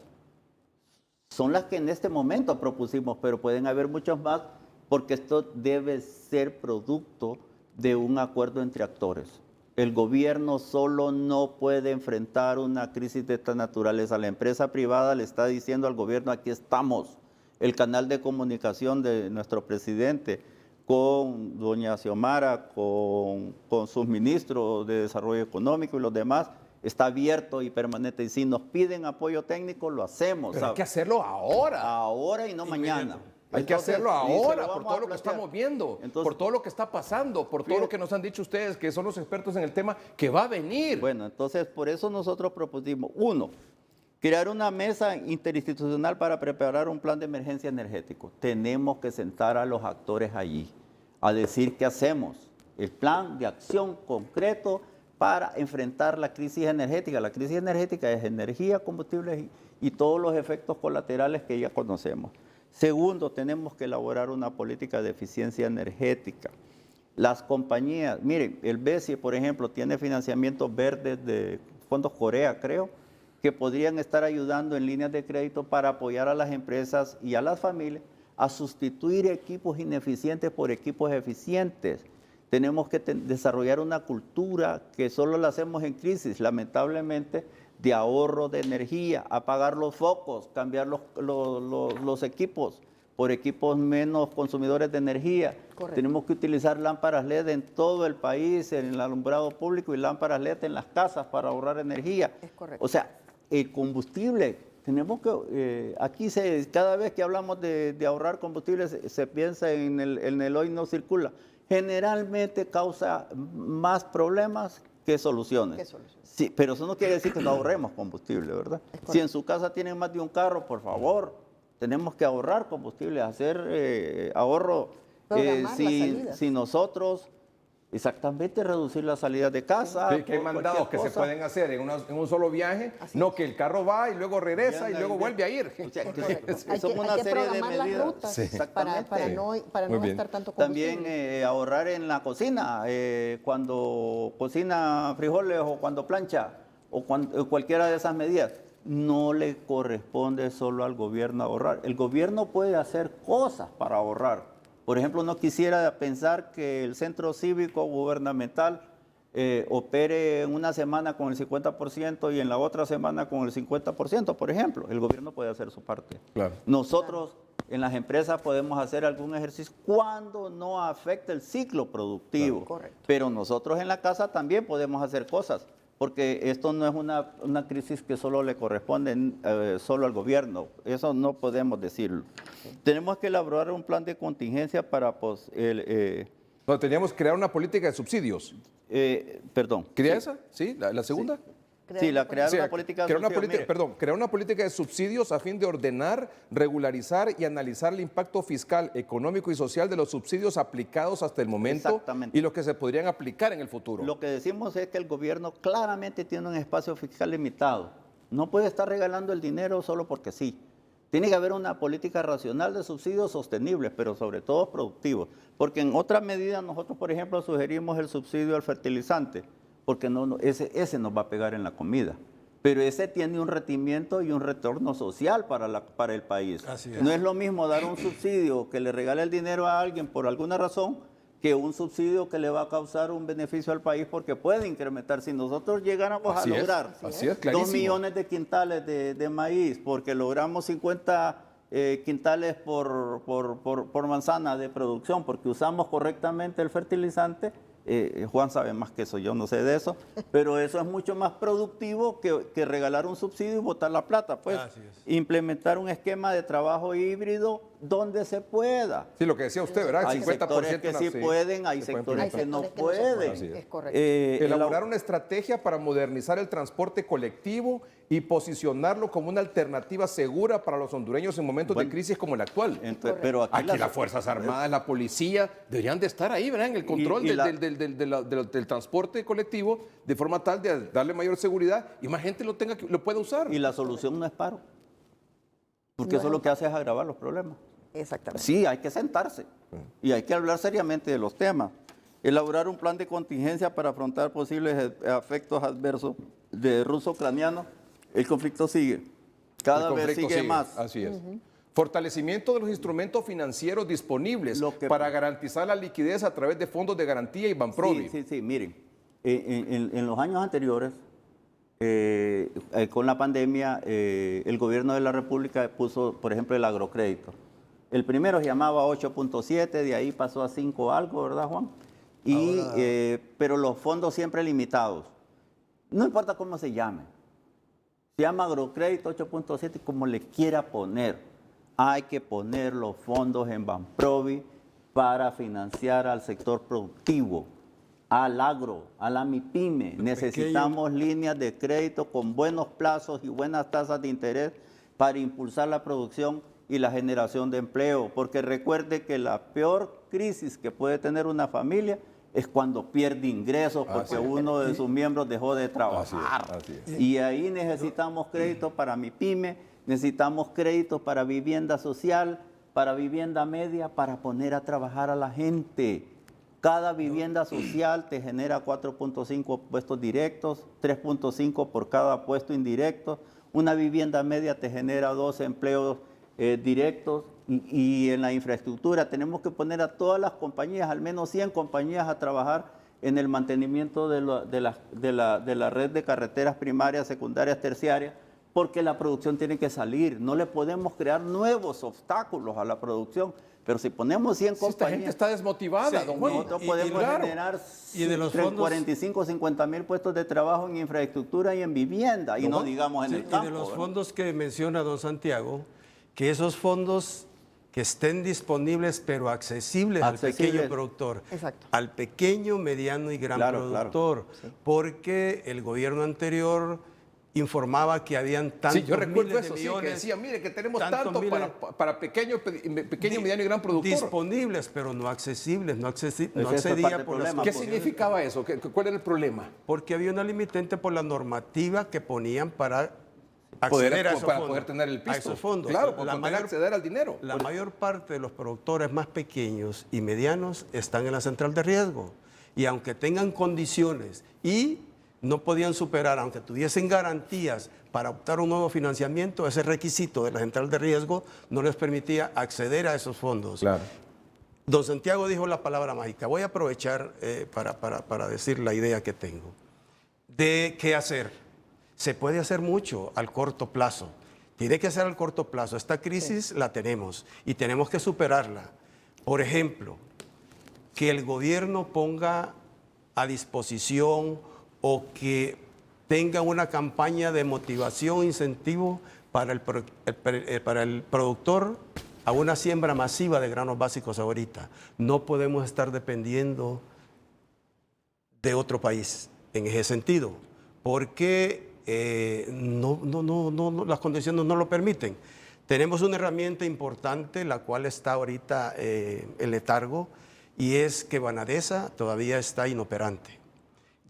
Son las que en este momento propusimos, pero pueden haber muchos más, porque esto debe ser producto de un acuerdo entre actores. El gobierno solo no puede enfrentar una crisis de esta naturaleza. La empresa privada le está diciendo al gobierno, aquí estamos. El canal de comunicación de nuestro presidente con doña Xiomara, con sus ministros de Desarrollo Económico y los demás, está abierto y permanente. Y si nos piden apoyo técnico, lo hacemos. Pero hay que hacerlo ahora. Ahora y no mañana. Hay que Entonces, hacerlo y se lo ahora, vamos por todo a lo que plantear. estamos viendo, Entonces, por todo lo que está pasando, por todo lo que nos han dicho ustedes, que son los expertos en el tema, que va a venir. Bueno, entonces por eso nosotros propusimos, uno, crear una mesa interinstitucional para preparar un plan de emergencia energético. Tenemos que sentar a los actores allí, a decir qué hacemos, el plan de acción concreto para enfrentar la crisis energética. La crisis energética es energía, combustibles y todos los efectos colaterales que ya conocemos. Segundo, tenemos que elaborar una política de eficiencia energética. Las compañías, miren, el BESI, por ejemplo, tiene financiamientos verdes de fondos Corea, creo, que podrían estar ayudando en líneas de crédito para apoyar a las empresas y a las familias a sustituir equipos ineficientes por equipos eficientes. Tenemos que desarrollar una cultura que solo la hacemos en crisis, lamentablemente, de ahorro de energía, apagar los focos, cambiar los equipos por equipos menos consumidores de energía. Correcto. Tenemos que utilizar lámparas LED en todo el país, en el alumbrado público, y lámparas LED en las casas para ahorrar energía. Es correcto. O sea, el combustible tenemos que, cada vez que hablamos de ahorrar combustible, se piensa en el hoy no circula. Generalmente causa más problemas que soluciones. ¿Qué solución? Sí, pero eso no quiere decir que no ahorremos combustible, ¿verdad? Si en su casa tienen más de un carro, por favor, tenemos que ahorrar combustible, hacer ahorro. Programar las salidas. Si nosotros, exactamente, reducir las salidas de casa. Sí, que hay mandados que se pueden hacer en un solo viaje, Así no es. que el carro va y luego regresa y luego vuelve a ir. O sea, Correcto. son una serie de programar las medidas. rutas Exactamente. para Muy no bien. gastar tanto combustible. También ahorrar en la cocina, cuando cocina frijoles o cuando plancha, o cualquiera de esas medidas. No le corresponde solo al gobierno ahorrar. El gobierno puede hacer cosas para ahorrar. Por ejemplo, no quisiera pensar que el centro cívico gubernamental opere en una semana con el 50% y en la otra semana con el 50%, por ejemplo. El gobierno puede hacer su parte. Claro. Nosotros en las empresas podemos hacer algún ejercicio cuando no afecte el ciclo productivo. Correcto. Pero nosotros en la casa también podemos hacer cosas, porque esto no es una crisis que solo le corresponde solo al gobierno. Eso no podemos decirlo. Tenemos que elaborar un plan de contingencia para No, teníamos que crear una política de subsidios. perdón. ¿Quería Sí. esa? ¿Sí? ¿La segunda? Sí, crear Sí, una política de crear una subsidio. política, Mire, perdón, crear una política de subsidios a fin de ordenar, regularizar y analizar el impacto fiscal, económico y social de los subsidios aplicados hasta el momento Exactamente. y los que se podrían aplicar en el futuro. Lo que decimos es que el gobierno claramente tiene un espacio fiscal limitado. No puede estar regalando el dinero solo porque sí. Tiene que haber una política racional de subsidios sostenibles, pero sobre todo productivos. Porque en otra medida nosotros, por ejemplo, sugerimos el subsidio al fertilizante, porque ese nos va a pegar en la comida. Pero ese tiene un rendimiento y un retorno social para el país. Así es. No es lo mismo dar un subsidio que le regale el dinero a alguien por alguna razón que un subsidio que le va a causar un beneficio al país porque puede incrementar. Si nosotros llegáramos Así a es, lograr así es, 2 clarísimo. millones de quintales de maíz porque logramos 50 quintales por manzana de producción porque usamos correctamente el fertilizante, Juan sabe más que eso, yo no sé de eso, pero eso es mucho más productivo que regalar un subsidio y botar la plata. Pues Así es. implementar un esquema de trabajo híbrido donde se pueda. Sí, lo que decía usted, ¿verdad? El Hay 50% sectores que sí pueden, hay se pueden sectores que no pueden. Así es. Es correcto. Elaborar una estrategia para modernizar el transporte colectivo y posicionarlo como una alternativa segura para los hondureños en momentos de crisis como el actual. Pero Aquí las Fuerzas Armadas, la policía, deberían de estar ahí, ¿verdad? En el control del transporte colectivo, de forma tal de darle mayor seguridad y más gente lo pueda usar. Y la solución no es paro. Porque eso lo que hace es agravar los problemas. Exactamente. Sí, hay que sentarse y hay que hablar seriamente de los temas. Elaborar un plan de contingencia para afrontar posibles efectos adversos de ruso ucraniano. El conflicto sigue. Cada El vez conflicto sigue más. Así es. Fortalecimiento de los instrumentos financieros disponibles para garantizar la liquidez a través de fondos de garantía y Banprovi. Sí, miren, en los años anteriores, con la pandemia, el gobierno de la República puso, por ejemplo, el agrocrédito. El primero se llamaba 8.7, de ahí pasó a 5 algo, ¿verdad, Juan? Pero los fondos siempre limitados. No importa cómo se llame. Se llama agrocrédito 8.7, como le quiera poner. Hay que poner los fondos en Banprovi para financiar al sector productivo, al agro, a la MIPYME. Necesitamos líneas de crédito con buenos plazos y buenas tasas de interés para impulsar la producción y la generación de empleo. Porque recuerde que la peor crisis que puede tener una familia es cuando pierde ingresos porque uno de sus miembros dejó de trabajar. Así es. Y ahí necesitamos crédito para MIPYME, necesitamos créditos para vivienda social, para vivienda media, para poner a trabajar a la gente. Cada vivienda social te genera 4.5 puestos directos, 3.5 por cada puesto indirecto. Una vivienda media te genera 12 empleos directos. Y en la infraestructura tenemos que poner a todas las compañías, al menos 100 compañías, a trabajar en el mantenimiento de la red de carreteras primarias, secundarias, terciarias, porque la producción tiene que salir. No le podemos crear nuevos obstáculos a la producción. Pero si ponemos 100 Si esta gente compañías, está desmotivada, Sí, don Juan. nosotros y podemos claro. generar y de los entre fondos- 45 o 50 mil puestos de trabajo en infraestructura y en vivienda, y ¿No? no digamos en Sí, el campo. y de los ¿verdad? fondos que menciona don Santiago, que esos fondos que estén disponibles pero accesibles al Accesibles. pequeño productor, Exacto. al pequeño, mediano y gran Claro, claro. productor, porque el gobierno anterior informaba que habían tantos Sí, yo recuerdo miles de eso, sí, millones, que decía, mire, que tenemos tantos tanto miles para pequeño, mediano y gran productor. disponibles, pero no accesibles, no Ese es parte accedía del por las problema. ¿Qué condiciones. significaba eso? ¿Cuál era el problema? Porque había una limitante por la normativa que ponían para Poder- acceder a esos para fondos, poder tener el piso. a esos fondos. Claro, para la poder mayor, acceder al dinero. la mayor parte de los productores más pequeños y medianos están en la central de riesgo. Y aunque tengan condiciones y no podían superar, aunque tuviesen garantías para optar un nuevo financiamiento, ese requisito de la central de riesgo no les permitía acceder a esos fondos. Claro. Don Santiago dijo la palabra mágica. Voy a aprovechar para decir la idea que tengo. De qué hacer. Se puede hacer mucho al corto plazo. Tiene que ser al corto plazo. Esta crisis la tenemos y tenemos que superarla. Por ejemplo, que el gobierno ponga a disposición o que tenga una campaña de motivación, incentivo para el productor a una siembra masiva de granos básicos ahorita. No podemos estar dependiendo de otro país en ese sentido, porque las condiciones no lo permiten. Tenemos una herramienta importante, la cual está ahorita en letargo, y es que Banadesa todavía está inoperante.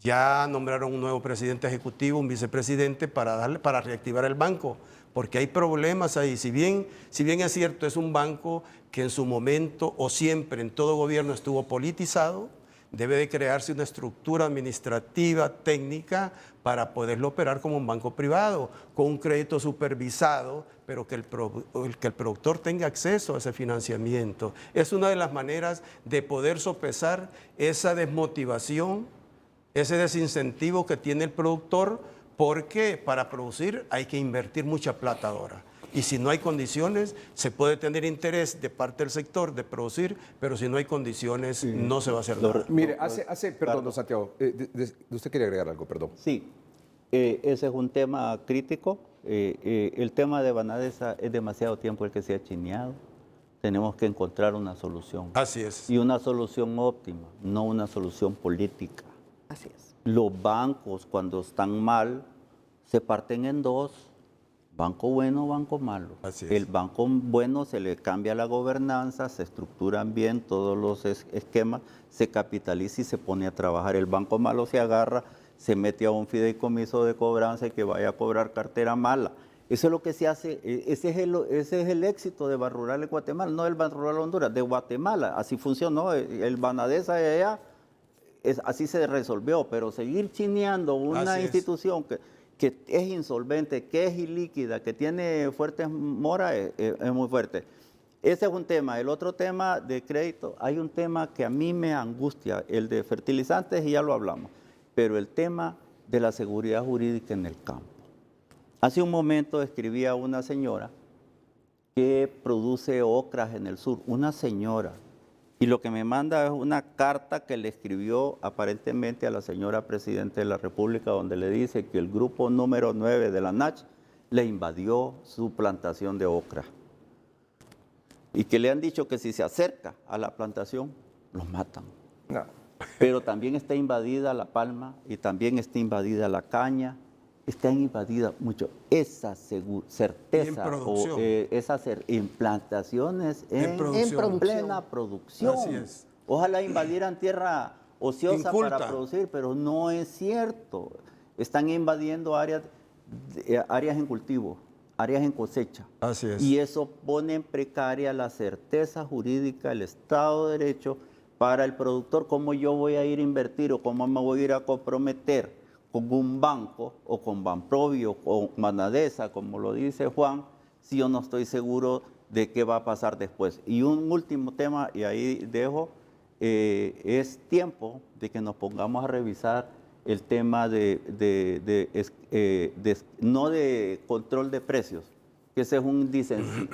Ya nombraron un nuevo presidente ejecutivo, un vicepresidente para reactivar el banco, porque hay problemas ahí. Si bien es cierto, es un banco que en su momento o siempre en todo gobierno estuvo politizado, debe de crearse una estructura administrativa, técnica, para poderlo operar como un banco privado, con un crédito supervisado, pero que el productor tenga acceso a ese financiamiento. Es una de las maneras de poder sopesar esa desmotivación, ese desincentivo que tiene el productor, porque para producir hay que invertir mucha plata ahora. Y si no hay condiciones, se puede tener interés de parte del sector de producir, pero si no hay condiciones, no se va a hacer nada. Mire, perdón, don Santiago, usted quería agregar algo, perdón. Sí, ese es un tema crítico. El tema de Banadesa es demasiado tiempo el que se ha chineado. Tenemos que encontrar una solución. Así es. Y una solución óptima, no una solución política. Así es. Los bancos, cuando están mal, se parten en dos. Banco bueno, banco malo. Así es. El banco bueno se le cambia la gobernanza, se estructuran bien todos los esquemas, se capitaliza y se pone a trabajar. El banco malo se agarra, se mete a un fideicomiso de cobranza y que vaya a cobrar cartera mala. Eso es lo que se hace, ese es el éxito de Banrural de Guatemala, no del Banrural Honduras, de Guatemala. Así funcionó, el Banadesa de allá, así se resolvió, pero seguir chineando una institución que es insolvente, que es ilíquida, que tiene fuertes moras, es muy fuerte. Ese es un tema. El otro tema de crédito, hay un tema que a mí me angustia, el de fertilizantes, y ya lo hablamos, pero el tema de la seguridad jurídica en el campo. Hace un momento escribía una señora que produce ocras en el sur, una señora, y lo que me manda es una carta que le escribió aparentemente a la señora Presidenta de la República, donde le dice que el grupo número 9 de la NACH le invadió su plantación de ocra. Y que le han dicho que si se acerca a la plantación, los matan. No. Pero también está invadida la palma y también está invadida la caña. Están invadidas mucho esa certeza o esas implantaciones en plena producción. Así es. Ojalá invadieran tierra ociosa Inculta. para producir, pero no es cierto. Están invadiendo áreas en cultivo, áreas en cosecha. Así es. Y eso pone en precaria la certeza jurídica, el Estado de Derecho para el productor. ¿Cómo yo voy a ir a invertir o cómo me voy a ir a comprometer con un banco o con Banprovio o con Banadesa, como lo dice Juan, si yo no estoy seguro de qué va a pasar después? Y un último tema, y ahí dejo, es tiempo de que nos pongamos a revisar el tema no de control de precios, que ese es un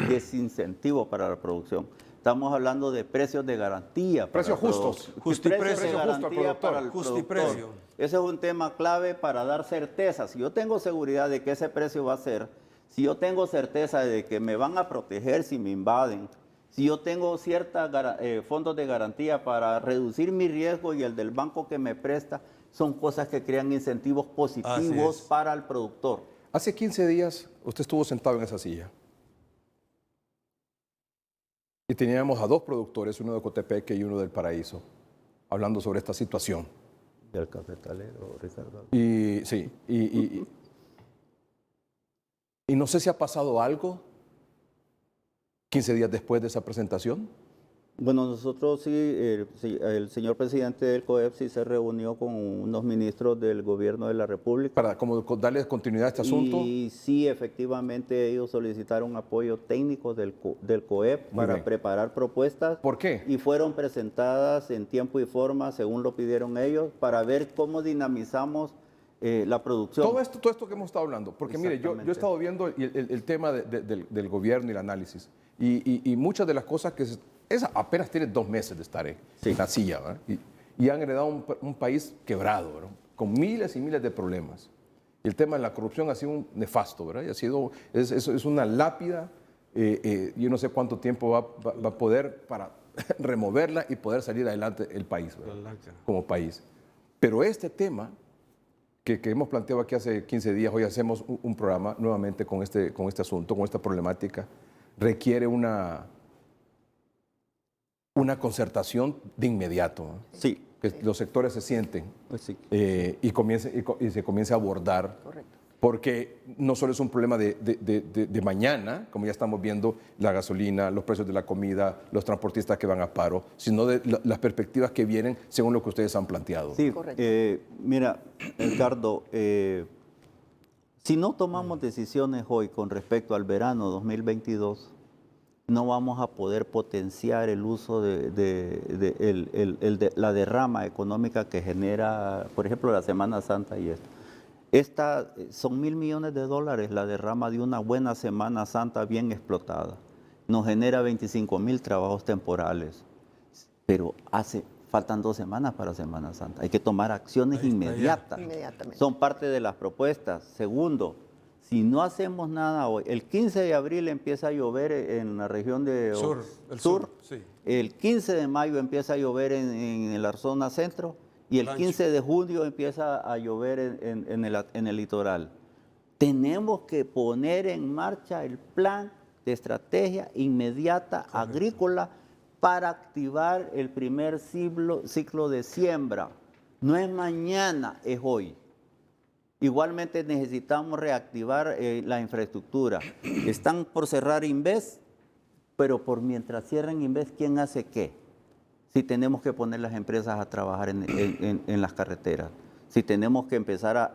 desincentivo para la producción, Estamos hablando de precios de garantía. para Precios el producto. justos. Justiprecio. Precios de Precio justo al garantía productor. para el Justiprecio. productor. Ese es un tema clave para dar certeza. Si yo tengo seguridad de que ese precio va a ser, si yo tengo certeza de que me van a proteger si me invaden, si yo tengo ciertos fondos de garantía para reducir mi riesgo y el del banco que me presta, son cosas que crean incentivos positivos es. para el productor. Hace 15 días usted estuvo sentado en esa silla. Y teníamos a dos productores, uno de Cotepeque y uno del Paraíso, hablando sobre esta situación. Del cafetalero, Ricardo. Y sí, y no sé si ha pasado algo 15 días después de esa presentación. Bueno, nosotros sí, el señor presidente del COEP sí se reunió con unos ministros del gobierno de la República. Para como darle continuidad a este asunto. Y sí, efectivamente, ellos solicitaron apoyo técnico del COEP Muy para bien. preparar propuestas. ¿Por qué? Y fueron presentadas en tiempo y forma, según lo pidieron ellos, para ver cómo dinamizamos la producción. Todo esto que hemos estado hablando, porque mire, yo he estado viendo el tema del gobierno y el análisis, y muchas de las cosas esa apenas tiene 2 meses de estar en la silla, ¿verdad? Y han heredado un país quebrado, ¿verdad? Con miles y miles de problemas. Y el tema de la corrupción ha sido un nefasto, ¿verdad? Y es una lápida, yo no sé cuánto tiempo va a poder para removerla y poder salir adelante el país, ¿verdad? Como país. Pero este tema que hemos planteado aquí hace 15 días, hoy hacemos un programa nuevamente con este asunto, con esta problemática, requiere una concertación de inmediato, ¿no? Sí. Que los sectores se sienten Pues sí. y se comience a abordar. Correcto. Porque no solo es un problema de mañana, como ya estamos viendo, la gasolina, los precios de la comida, los transportistas que van a paro, sino de las perspectivas que vienen según lo que ustedes han planteado. Sí, Correcto. mira, Edgardo, si no tomamos decisiones hoy con respecto al verano 2022, no vamos a poder potenciar el uso de la derrama económica que genera, por ejemplo, la Semana Santa y esto. Son $1.000 millones la derrama de una buena Semana Santa bien explotada. Nos genera 25.000 trabajos temporales, pero faltan 2 semanas para Semana Santa. Hay que tomar acciones inmediatas. Inmediatamente. Son parte de las propuestas. Segundo, si no hacemos nada hoy, el 15 de abril empieza a llover en la región de sur, sí. El 15 de mayo empieza a llover en la zona centro y el 15 de junio empieza a llover en el litoral. Tenemos que poner en marcha el plan de estrategia inmediata agrícola para activar el primer ciclo de siembra. No es mañana, es hoy. Igualmente necesitamos reactivar la infraestructura. Están por cerrar Inves, pero por mientras cierren Inves, ¿quién hace qué? Si tenemos que poner las empresas a trabajar en las carreteras, si tenemos que empezar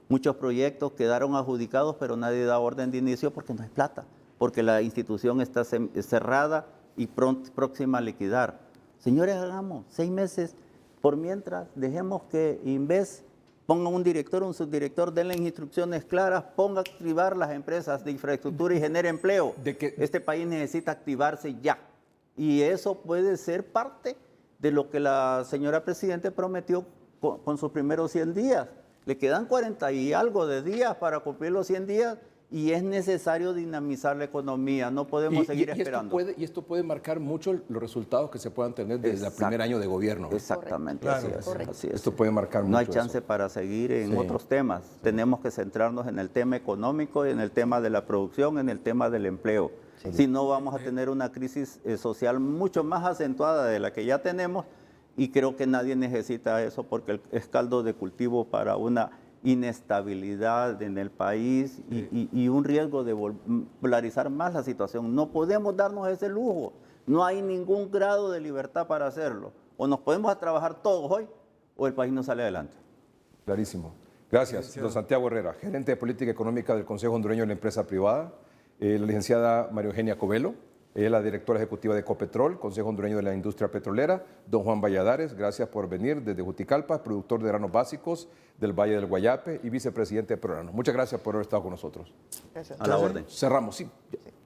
muchos proyectos quedaron adjudicados, pero nadie da orden de inicio porque no hay plata, porque la institución está cerrada y próxima a liquidar. Señores, hagamos 6 meses, por mientras dejemos que Inves ponga un director, un subdirector, denle instrucciones claras, ponga a activar las empresas de infraestructura y genere empleo. Este país necesita activarse ya. Y eso puede ser parte de lo que la señora Presidente prometió con sus primeros 100 días. Le quedan 40 y algo de días para cumplir los 100 días y es necesario dinamizar la economía. No podemos seguir esperando. Esto puede marcar mucho los resultados que se puedan tener desde el primer año de gobierno. Exactamente, así es. Esto puede marcar mucho. No hay chance eso. para seguir en otros temas. Tenemos que centrarnos en el tema económico, en el tema de la producción, en el tema del empleo. Si no, vamos a tener una crisis social mucho más acentuada de la que ya tenemos y creo que nadie necesita eso porque es caldo de cultivo para una inestabilidad en el país y un riesgo de polarizar más la situación. No podemos darnos ese lujo. No hay ningún grado de libertad para hacerlo. O nos podemos trabajar todos hoy o el país no sale adelante. Clarísimo. Gracias, don Santiago Herrera, gerente de política económica del Consejo Hondureño de la Empresa Privada. La licenciada María Eugenia Covelo, la directora ejecutiva de Ecopetrol, Consejo Hondureño de la Industria Petrolera. Don Juan Valladares, gracias por venir desde Juticalpa, productor de granos básicos del Valle del Guayape y vicepresidente de Prograno. Muchas gracias por haber estado con nosotros. Gracias. A la orden. Cerramos, sí.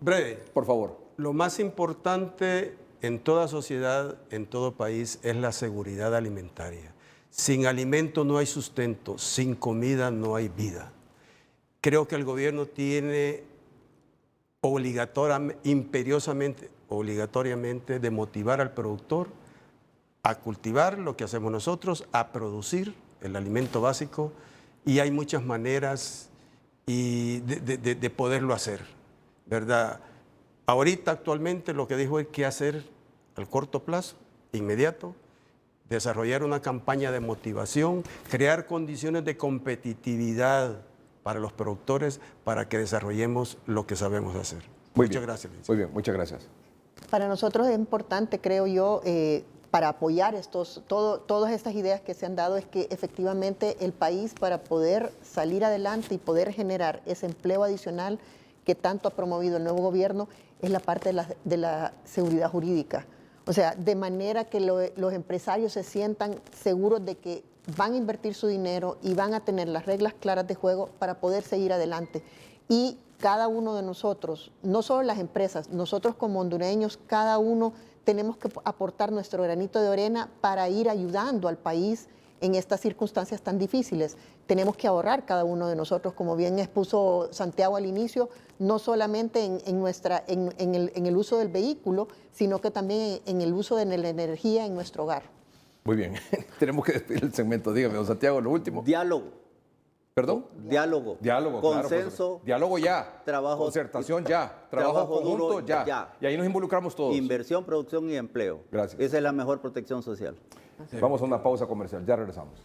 Breve. Por favor. Lo más importante en toda sociedad, en todo país, es la seguridad alimentaria. Sin alimento no hay sustento, sin comida no hay vida. Creo que el gobierno tiene obligatoriamente de motivar al productor a cultivar lo que hacemos nosotros, a producir el alimento básico, y hay muchas maneras de poderlo hacer, ¿verdad? Ahorita, actualmente, lo que dijo es qué hacer al corto plazo, inmediato, desarrollar una campaña de motivación, crear condiciones de competitividad para los productores para que desarrollemos lo que sabemos hacer. Muchas gracias, Lindsay. Muy bien, muchas gracias. Para nosotros es importante, creo yo, para apoyar todas estas ideas que se han dado, es que efectivamente el país, para poder salir adelante y poder generar ese empleo adicional que tanto ha promovido el nuevo gobierno, es la parte de la seguridad jurídica. O sea, de manera que los empresarios se sientan seguros de que van a invertir su dinero y van a tener las reglas claras de juego para poder seguir adelante. Y cada uno de nosotros, no solo las empresas, nosotros como hondureños, cada uno tenemos que aportar nuestro granito de arena para ir ayudando al país en estas circunstancias tan difíciles. Tenemos que ahorrar cada uno de nosotros, como bien expuso Santiago al inicio, no solamente en el uso del vehículo, sino que también en el uso de la energía en nuestro hogar. Muy bien, tenemos que despedir el segmento. Dígame, don Santiago, lo último. Diálogo. ¿Perdón? Diálogo. Diálogo, consenso. Claro, diálogo ya. Trabajo. Concertación ya. Trabajo conjunto duro, ya. Y ahí nos involucramos todos. Inversión, producción y empleo. Gracias. Esa es la mejor protección social. Vamos a una pausa comercial, ya regresamos.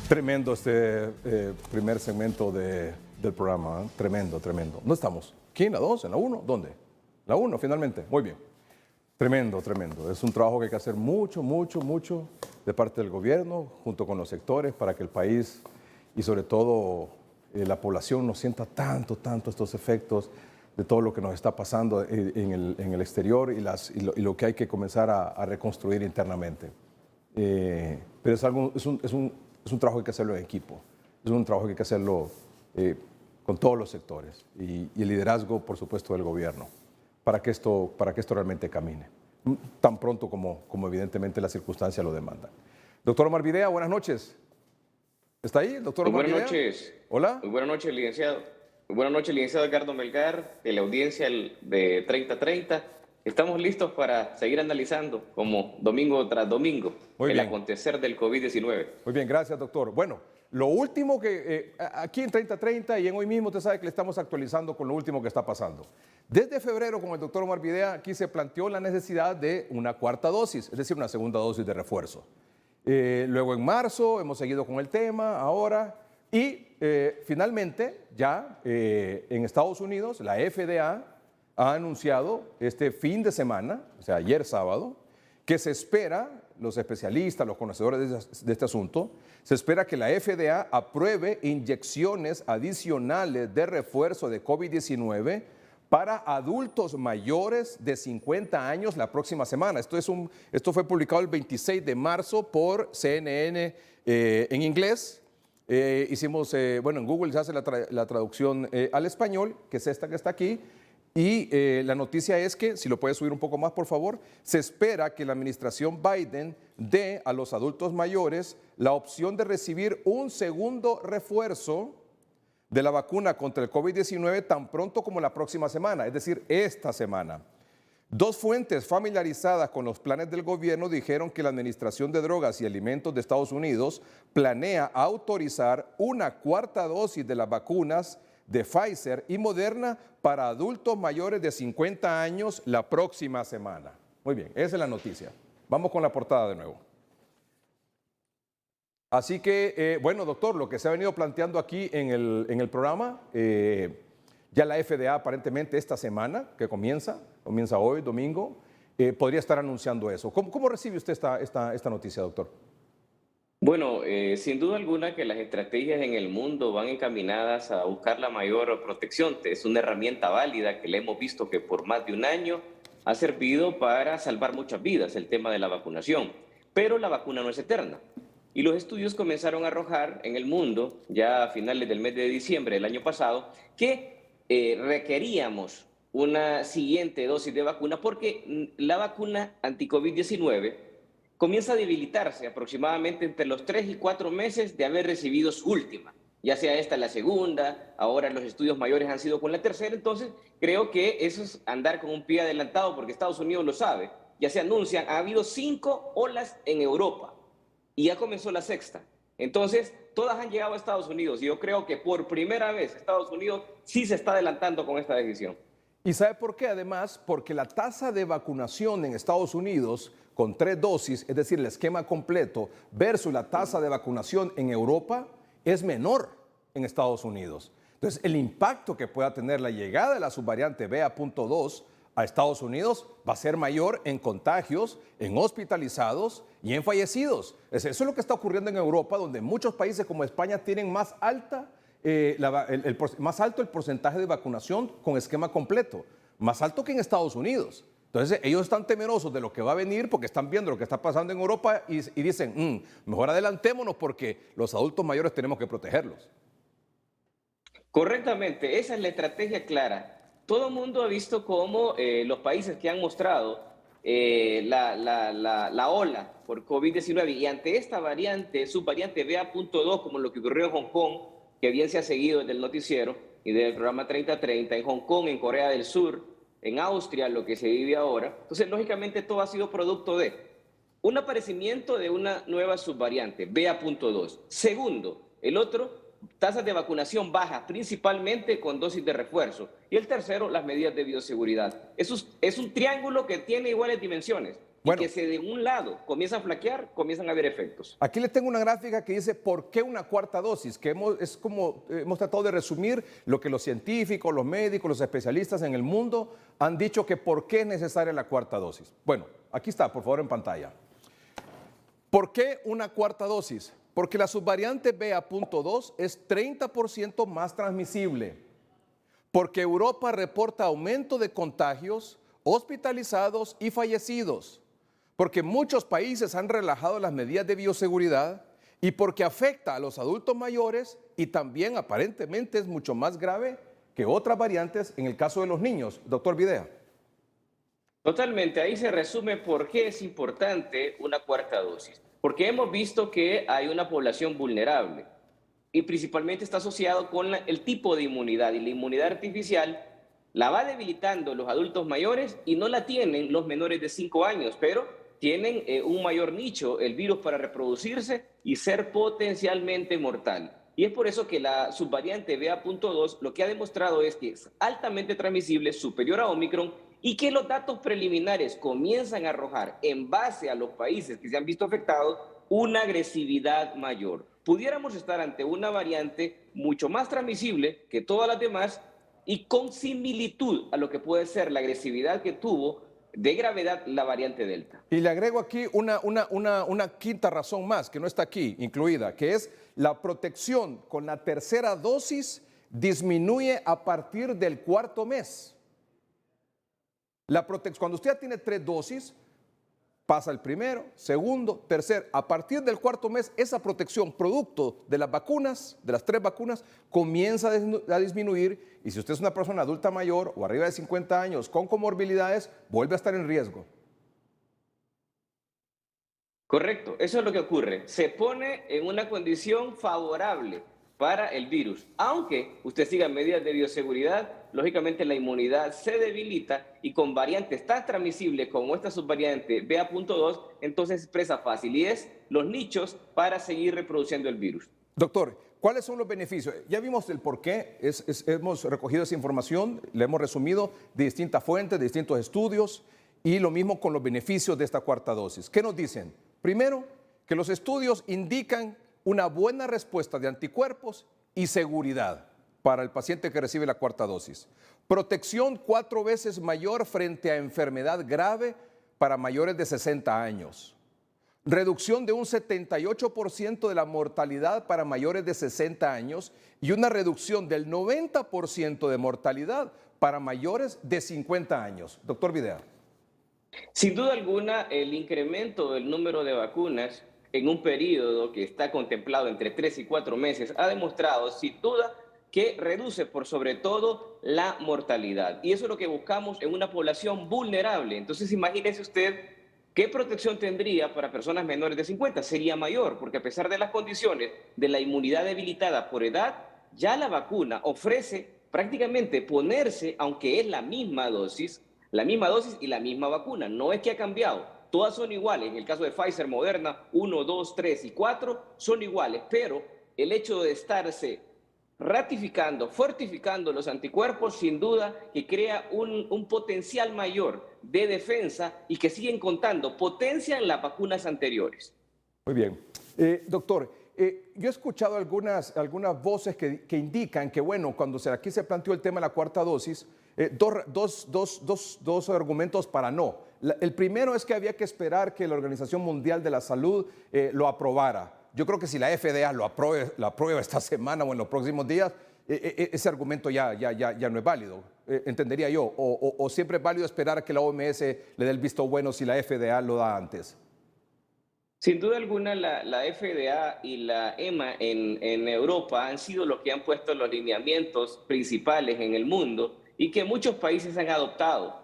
Tremendo este primer segmento del programa, ¿eh? Tremendo, tremendo. ¿Dónde estamos? ¿Aquí en la 2? ¿En la 1? ¿Dónde? La 1, finalmente. Muy bien. Tremendo, tremendo. Es un trabajo que hay que hacer mucho, mucho, mucho de parte del gobierno, junto con los sectores, para que el país y sobre todo la población no sienta tanto estos efectos de todo lo que nos está pasando en el exterior y lo que hay que comenzar a reconstruir internamente. Pero es un trabajo que hay que hacerlo en equipo, es un trabajo que hay que hacerlo con todos los sectores y el liderazgo, por supuesto, del gobierno, para que esto realmente camine, tan pronto como evidentemente la circunstancia lo demanda. Doctor Omar Videa, buenas noches. ¿Está ahí el doctor Omar Videa? Buenas noches. Hola. Muy buenas noches, licenciado. Muy buenas noches, licenciado Edgardo Melgar, de la audiencia de 3030. Estamos listos para seguir analizando, como domingo tras domingo, el acontecer del COVID-19. Muy bien, gracias, doctor. Bueno, lo último que aquí en 3030 y en Hoy Mismo, usted sabe que le estamos actualizando con lo último que está pasando. Desde febrero, con el doctor Omar Videa, aquí se planteó la necesidad de una cuarta dosis, es decir, una segunda dosis de refuerzo. Luego en marzo hemos seguido con el tema, ahora, y finalmente ya en Estados Unidos la FDA ha anunciado este fin de semana, o sea, ayer sábado, que se espera, los especialistas, los conocedores de este asunto, se espera que la FDA apruebe inyecciones adicionales de refuerzo de COVID-19 para adultos mayores de 50 años la próxima semana. Esto fue publicado el 26 de marzo por CNN en inglés. En Google se hace la traducción al español, que es esta que está aquí. Y la noticia es que, si lo puedes subir un poco más, por favor, se espera que la administración Biden dé a los adultos mayores la opción de recibir un segundo refuerzo de la vacuna contra el COVID-19 tan pronto como la próxima semana, es decir, esta semana. Dos fuentes familiarizadas con los planes del gobierno dijeron que la Administración de Drogas y Alimentos de Estados Unidos planea autorizar una cuarta dosis de las vacunas de Pfizer y Moderna para adultos mayores de 50 años la próxima semana. Muy bien, esa es la noticia. Vamos con la portada de nuevo. Así que, bueno, doctor, lo que se ha venido planteando aquí en el programa, ya la FDA aparentemente esta semana, que comienza hoy, domingo, podría estar anunciando eso. ¿Cómo recibe usted esta noticia, doctor? Bueno, sin duda alguna que las estrategias en el mundo van encaminadas a buscar la mayor protección. Es una herramienta válida que le hemos visto que por más de un año ha servido para salvar muchas vidas, el tema de la vacunación. Pero la vacuna no es eterna. Y los estudios comenzaron a arrojar en el mundo, ya a finales del mes de diciembre del año pasado, que requeríamos una siguiente dosis de vacuna porque la vacuna anti-COVID-19 comienza a debilitarse aproximadamente entre los 3 y 4 meses de haber recibido su última, ya sea esta la segunda, ahora los estudios mayores han sido con la tercera, entonces creo que eso es andar con un pie adelantado porque Estados Unidos lo sabe, ya se anuncian, ha habido 5 olas en Europa y ya comenzó la sexta, entonces todas han llegado a Estados Unidos y yo creo que por primera vez Estados Unidos sí se está adelantando con esta decisión. ¿Y sabe por qué? Además, porque la tasa de vacunación en Estados Unidos con 3 dosis, es decir, el esquema completo, versus la tasa de vacunación en Europa, es menor en Estados Unidos. Entonces, el impacto que pueda tener la llegada de la subvariante BA.2 a Estados Unidos va a ser mayor en contagios, en hospitalizados y en fallecidos. Eso es lo que está ocurriendo en Europa, donde muchos países como España tienen más alto el porcentaje de vacunación con esquema completo, más alto que en Estados Unidos. Entonces ellos están temerosos de lo que va a venir porque están viendo lo que está pasando en Europa y dicen, mejor adelantémonos porque los adultos mayores tenemos que protegerlos. Correctamente, esa es la estrategia clara. Todo el mundo ha visto cómo los países que han mostrado la ola por COVID-19 y ante esta variante, subvariante BA.2, como lo que ocurrió en Hong Kong, que bien se ha seguido desde el noticiero y del programa 3030, en Hong Kong, en Corea del Sur, en Austria, lo que se vive ahora. Entonces, lógicamente, todo ha sido producto de un aparecimiento de una nueva subvariante, BA.2. Segundo, el otro, tasas de vacunación bajas, principalmente con dosis de refuerzo. Y el tercero, las medidas de bioseguridad. Eso es un triángulo que tiene iguales dimensiones. Bueno, y que si de un lado comienza a flaquear, comienzan a haber efectos. Aquí les tengo una gráfica que dice ¿por qué una cuarta dosis? Que hemos tratado de resumir lo que los científicos, los médicos, los especialistas en el mundo han dicho que por qué es necesaria la cuarta dosis. Bueno, aquí está, por favor, en pantalla. ¿Por qué una cuarta dosis? Porque la subvariante BA.2 es 30% más transmisible. Porque Europa reporta aumento de contagios, hospitalizados y fallecidos. Porque muchos países han relajado las medidas de bioseguridad y porque afecta a los adultos mayores y también aparentemente es mucho más grave que otras variantes en el caso de los niños. Doctor Videa. Totalmente, ahí se resume por qué es importante una cuarta dosis. Porque hemos visto que hay una población vulnerable y principalmente está asociado con el tipo de inmunidad y la inmunidad artificial la va debilitando los adultos mayores y no la tienen los menores de 5 años, pero tienen un mayor nicho, el virus para reproducirse y ser potencialmente mortal. Y es por eso que la subvariante BA.2 lo que ha demostrado es que es altamente transmisible, superior a Omicron, y que los datos preliminares comienzan a arrojar, en base a los países que se han visto afectados, una agresividad mayor. Pudiéramos estar ante una variante mucho más transmisible que todas las demás y con similitud a lo que puede ser la agresividad que tuvo de gravedad la variante Delta. Y le agrego aquí una quinta razón más, que no está aquí incluida, que es la protección con la tercera dosis disminuye a partir del 4.º mes. Cuando usted ya tiene 3 dosis, pasa el primero, segundo, tercero. A partir del 4.º mes, esa protección, producto de las vacunas, de las 3 vacunas, comienza a disminuir. Y si usted es una persona adulta mayor o arriba de 50 años con comorbilidades, vuelve a estar en riesgo. Correcto, eso es lo que ocurre. Se pone en una condición favorable para el virus. Aunque usted siga medidas de bioseguridad, lógicamente la inmunidad se debilita y con variantes tan transmisibles como esta subvariante BA.2, entonces es presa fácil y es los nichos para seguir reproduciendo el virus. Doctor, ¿cuáles son los beneficios? Ya vimos el por qué, hemos recogido esa información, la hemos resumido de distintas fuentes, de distintos estudios y lo mismo con los beneficios de esta cuarta dosis. ¿Qué nos dicen? Primero, que los estudios indican una buena respuesta de anticuerpos y seguridad para el paciente que recibe la cuarta dosis. Protección 4 veces mayor frente a enfermedad grave para mayores de 60 años. reducción de un 78% de la mortalidad para mayores de 60 años y una reducción del 90% de mortalidad para mayores de 50 años. Doctor Videa. Sin duda alguna, el incremento del número de vacunas en un periodo que está contemplado entre 3 y 4 meses ha demostrado, sin duda, que reduce por sobre todo la mortalidad. Y eso es lo que buscamos en una población vulnerable. Entonces, imagínese usted qué protección tendría para personas menores de 50. Sería mayor, porque a pesar de las condiciones de la inmunidad debilitada por edad, ya la vacuna ofrece prácticamente ponerse, aunque es la misma dosis y la misma vacuna. No es que ha cambiado. Todas son iguales. En el caso de Pfizer, Moderna, 1, 2, 3 y 4 son iguales, pero el hecho de estarse ratificando, fortificando los anticuerpos, sin duda que crea un potencial mayor de defensa y que siguen contando, potencian las vacunas anteriores. Muy bien. Doctor, yo he escuchado algunas voces que indican que, bueno, cuando aquí se planteó el tema de la cuarta dosis, dos argumentos para no. El primero es que había que esperar que la Organización Mundial de la Salud lo aprobara. Yo creo que si la FDA lo aprueba esta semana o en los próximos días, ese argumento ya no es válido, entendería yo. O siempre es válido esperar a que la OMS le dé el visto bueno si la FDA lo da antes. Sin duda alguna, la FDA y la EMA en Europa han sido los que han puesto los lineamientos principales en el mundo y que muchos países han adoptado,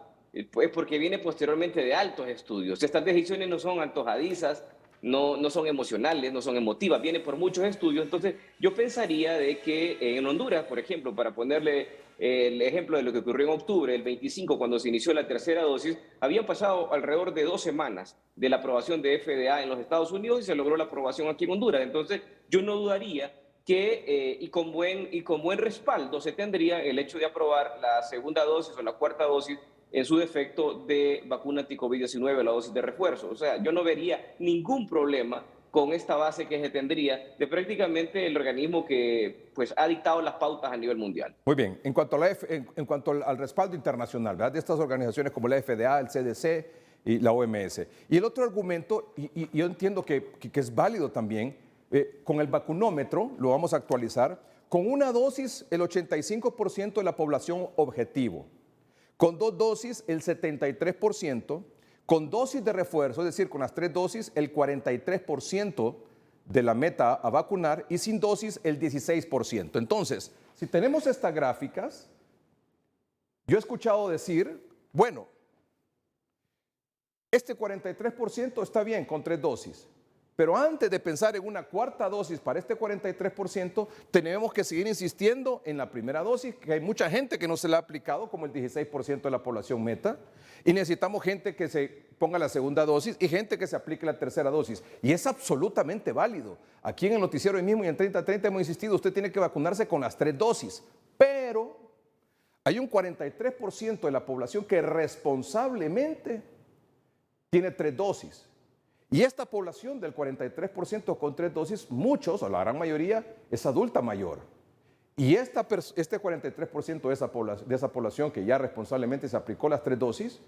pues porque viene posteriormente de altos estudios. Estas decisiones no son antojadizas, no son emocionales, no son emotivas, viene por muchos estudios. Entonces, yo pensaría de que en Honduras, por ejemplo, para ponerle el ejemplo de lo que ocurrió en octubre, el 25, cuando se inició la tercera dosis, habían pasado alrededor de 2 semanas de la aprobación de FDA en los Estados Unidos y se logró la aprobación aquí en Honduras. Entonces, yo no dudaría que, y con buen respaldo, se tendría el hecho de aprobar la segunda dosis o la cuarta dosis en su defecto de vacuna anti-COVID-19, la dosis de refuerzo. O sea, yo no vería ningún problema con esta base que se tendría de prácticamente el organismo que pues, ha dictado las pautas a nivel mundial. Muy bien. En cuanto al respaldo internacional, ¿verdad?, de estas organizaciones como la FDA, el CDC y la OMS. Y el otro argumento, y yo entiendo que es válido también, con el vacunómetro, lo vamos a actualizar, con una dosis el 85% de la población objetivo. Con 2 dosis, el 73%, con dosis de refuerzo, es decir, con las 3 dosis, el 43% de la meta a vacunar y sin dosis, el 16%. Entonces, si tenemos estas gráficas, yo he escuchado decir, bueno, este 43% está bien con 3 dosis. Pero antes de pensar en una cuarta dosis para este 43%, tenemos que seguir insistiendo en la primera dosis, que hay mucha gente que no se la ha aplicado, como el 16% de la población meta, y necesitamos gente que se ponga la segunda dosis y gente que se aplique la tercera dosis. Y es absolutamente válido. Aquí en el noticiero hoy mismo y en 3030 hemos insistido, usted tiene que vacunarse con las 3 dosis, pero hay un 43% de la población que responsablemente tiene 3 dosis. Y esta población del 43% con 3 dosis, muchos o la gran mayoría es adulta mayor. Y este 43% de esa población que ya responsablemente se aplicó las 3 dosis,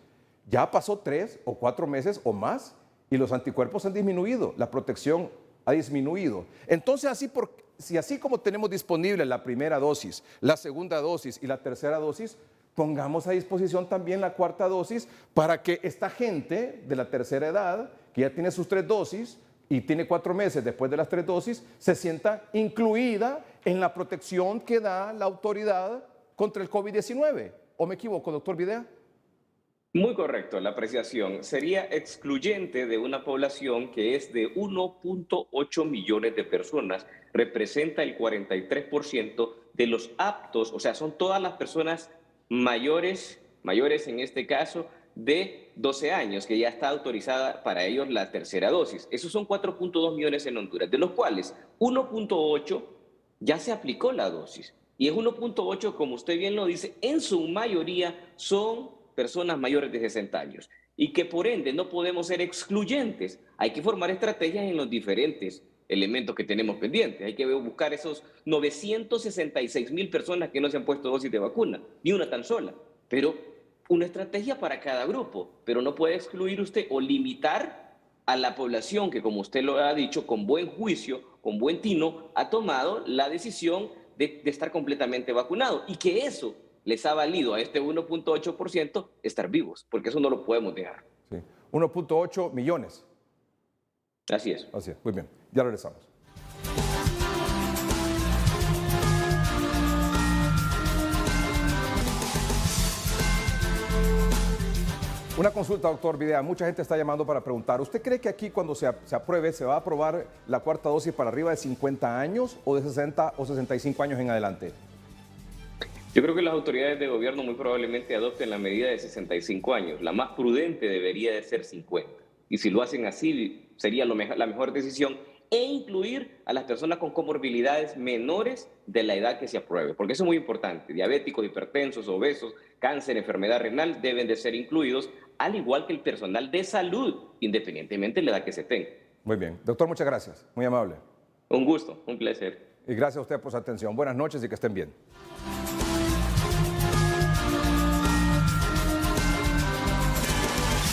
ya pasó 3 o 4 meses o más y los anticuerpos han disminuido, la protección ha disminuido. Entonces, si así como tenemos disponible la primera dosis, la segunda dosis y la tercera dosis, pongamos a disposición también la cuarta dosis para que esta gente de la tercera edad, que ya tiene sus 3 dosis y tiene 4 meses después de las 3 dosis, se sienta incluida en la protección que da la autoridad contra el COVID-19. ¿O me equivoco, doctor Videa? Muy correcto, la apreciación. Sería excluyente de una población que es de 1.8 millones de personas. Representa el 43% de los aptos, o sea, son todas las personas mayores en este caso, de 12 años, que ya está autorizada para ellos la tercera dosis. Esos son 4.2 millones en Honduras, de los cuales 1.8 ya se aplicó la dosis. Y es 1.8, como usted bien lo dice, en su mayoría son personas mayores de 60 años. Y que por ende no podemos ser excluyentes. Hay que formar estrategias en los diferentes elementos que tenemos pendientes. Hay que buscar esos 966,000 personas que no se han puesto dosis de vacuna, ni una tan sola. Pero una estrategia para cada grupo, pero no puede excluir usted o limitar a la población que, como usted lo ha dicho, con buen juicio, con buen tino, ha tomado la decisión de estar completamente vacunado y que eso les ha valido a este 1.8% estar vivos, porque eso no lo podemos dejar. Sí. 1.8 millones. Así es. Así es, muy bien. Ya regresamos. Una consulta, doctor Videa. Mucha gente está llamando para preguntar, ¿usted cree que aquí cuando se apruebe, se va a aprobar la cuarta dosis para arriba de 50 años o de 60 o 65 años en adelante? Yo creo que las autoridades de gobierno muy probablemente adopten la medida de 65 años. La más prudente debería de ser 50. Y si lo hacen así, sería la mejor decisión, e incluir a las personas con comorbilidades menores de la edad que se apruebe, porque eso es muy importante. Diabéticos, hipertensos, obesos, cáncer, enfermedad renal deben de ser incluidos, al igual que el personal de salud, independientemente de la edad que se tenga. Muy bien. Doctor, muchas gracias. Muy amable. Un gusto, un placer. Y gracias a usted por su atención. Buenas noches y que estén bien.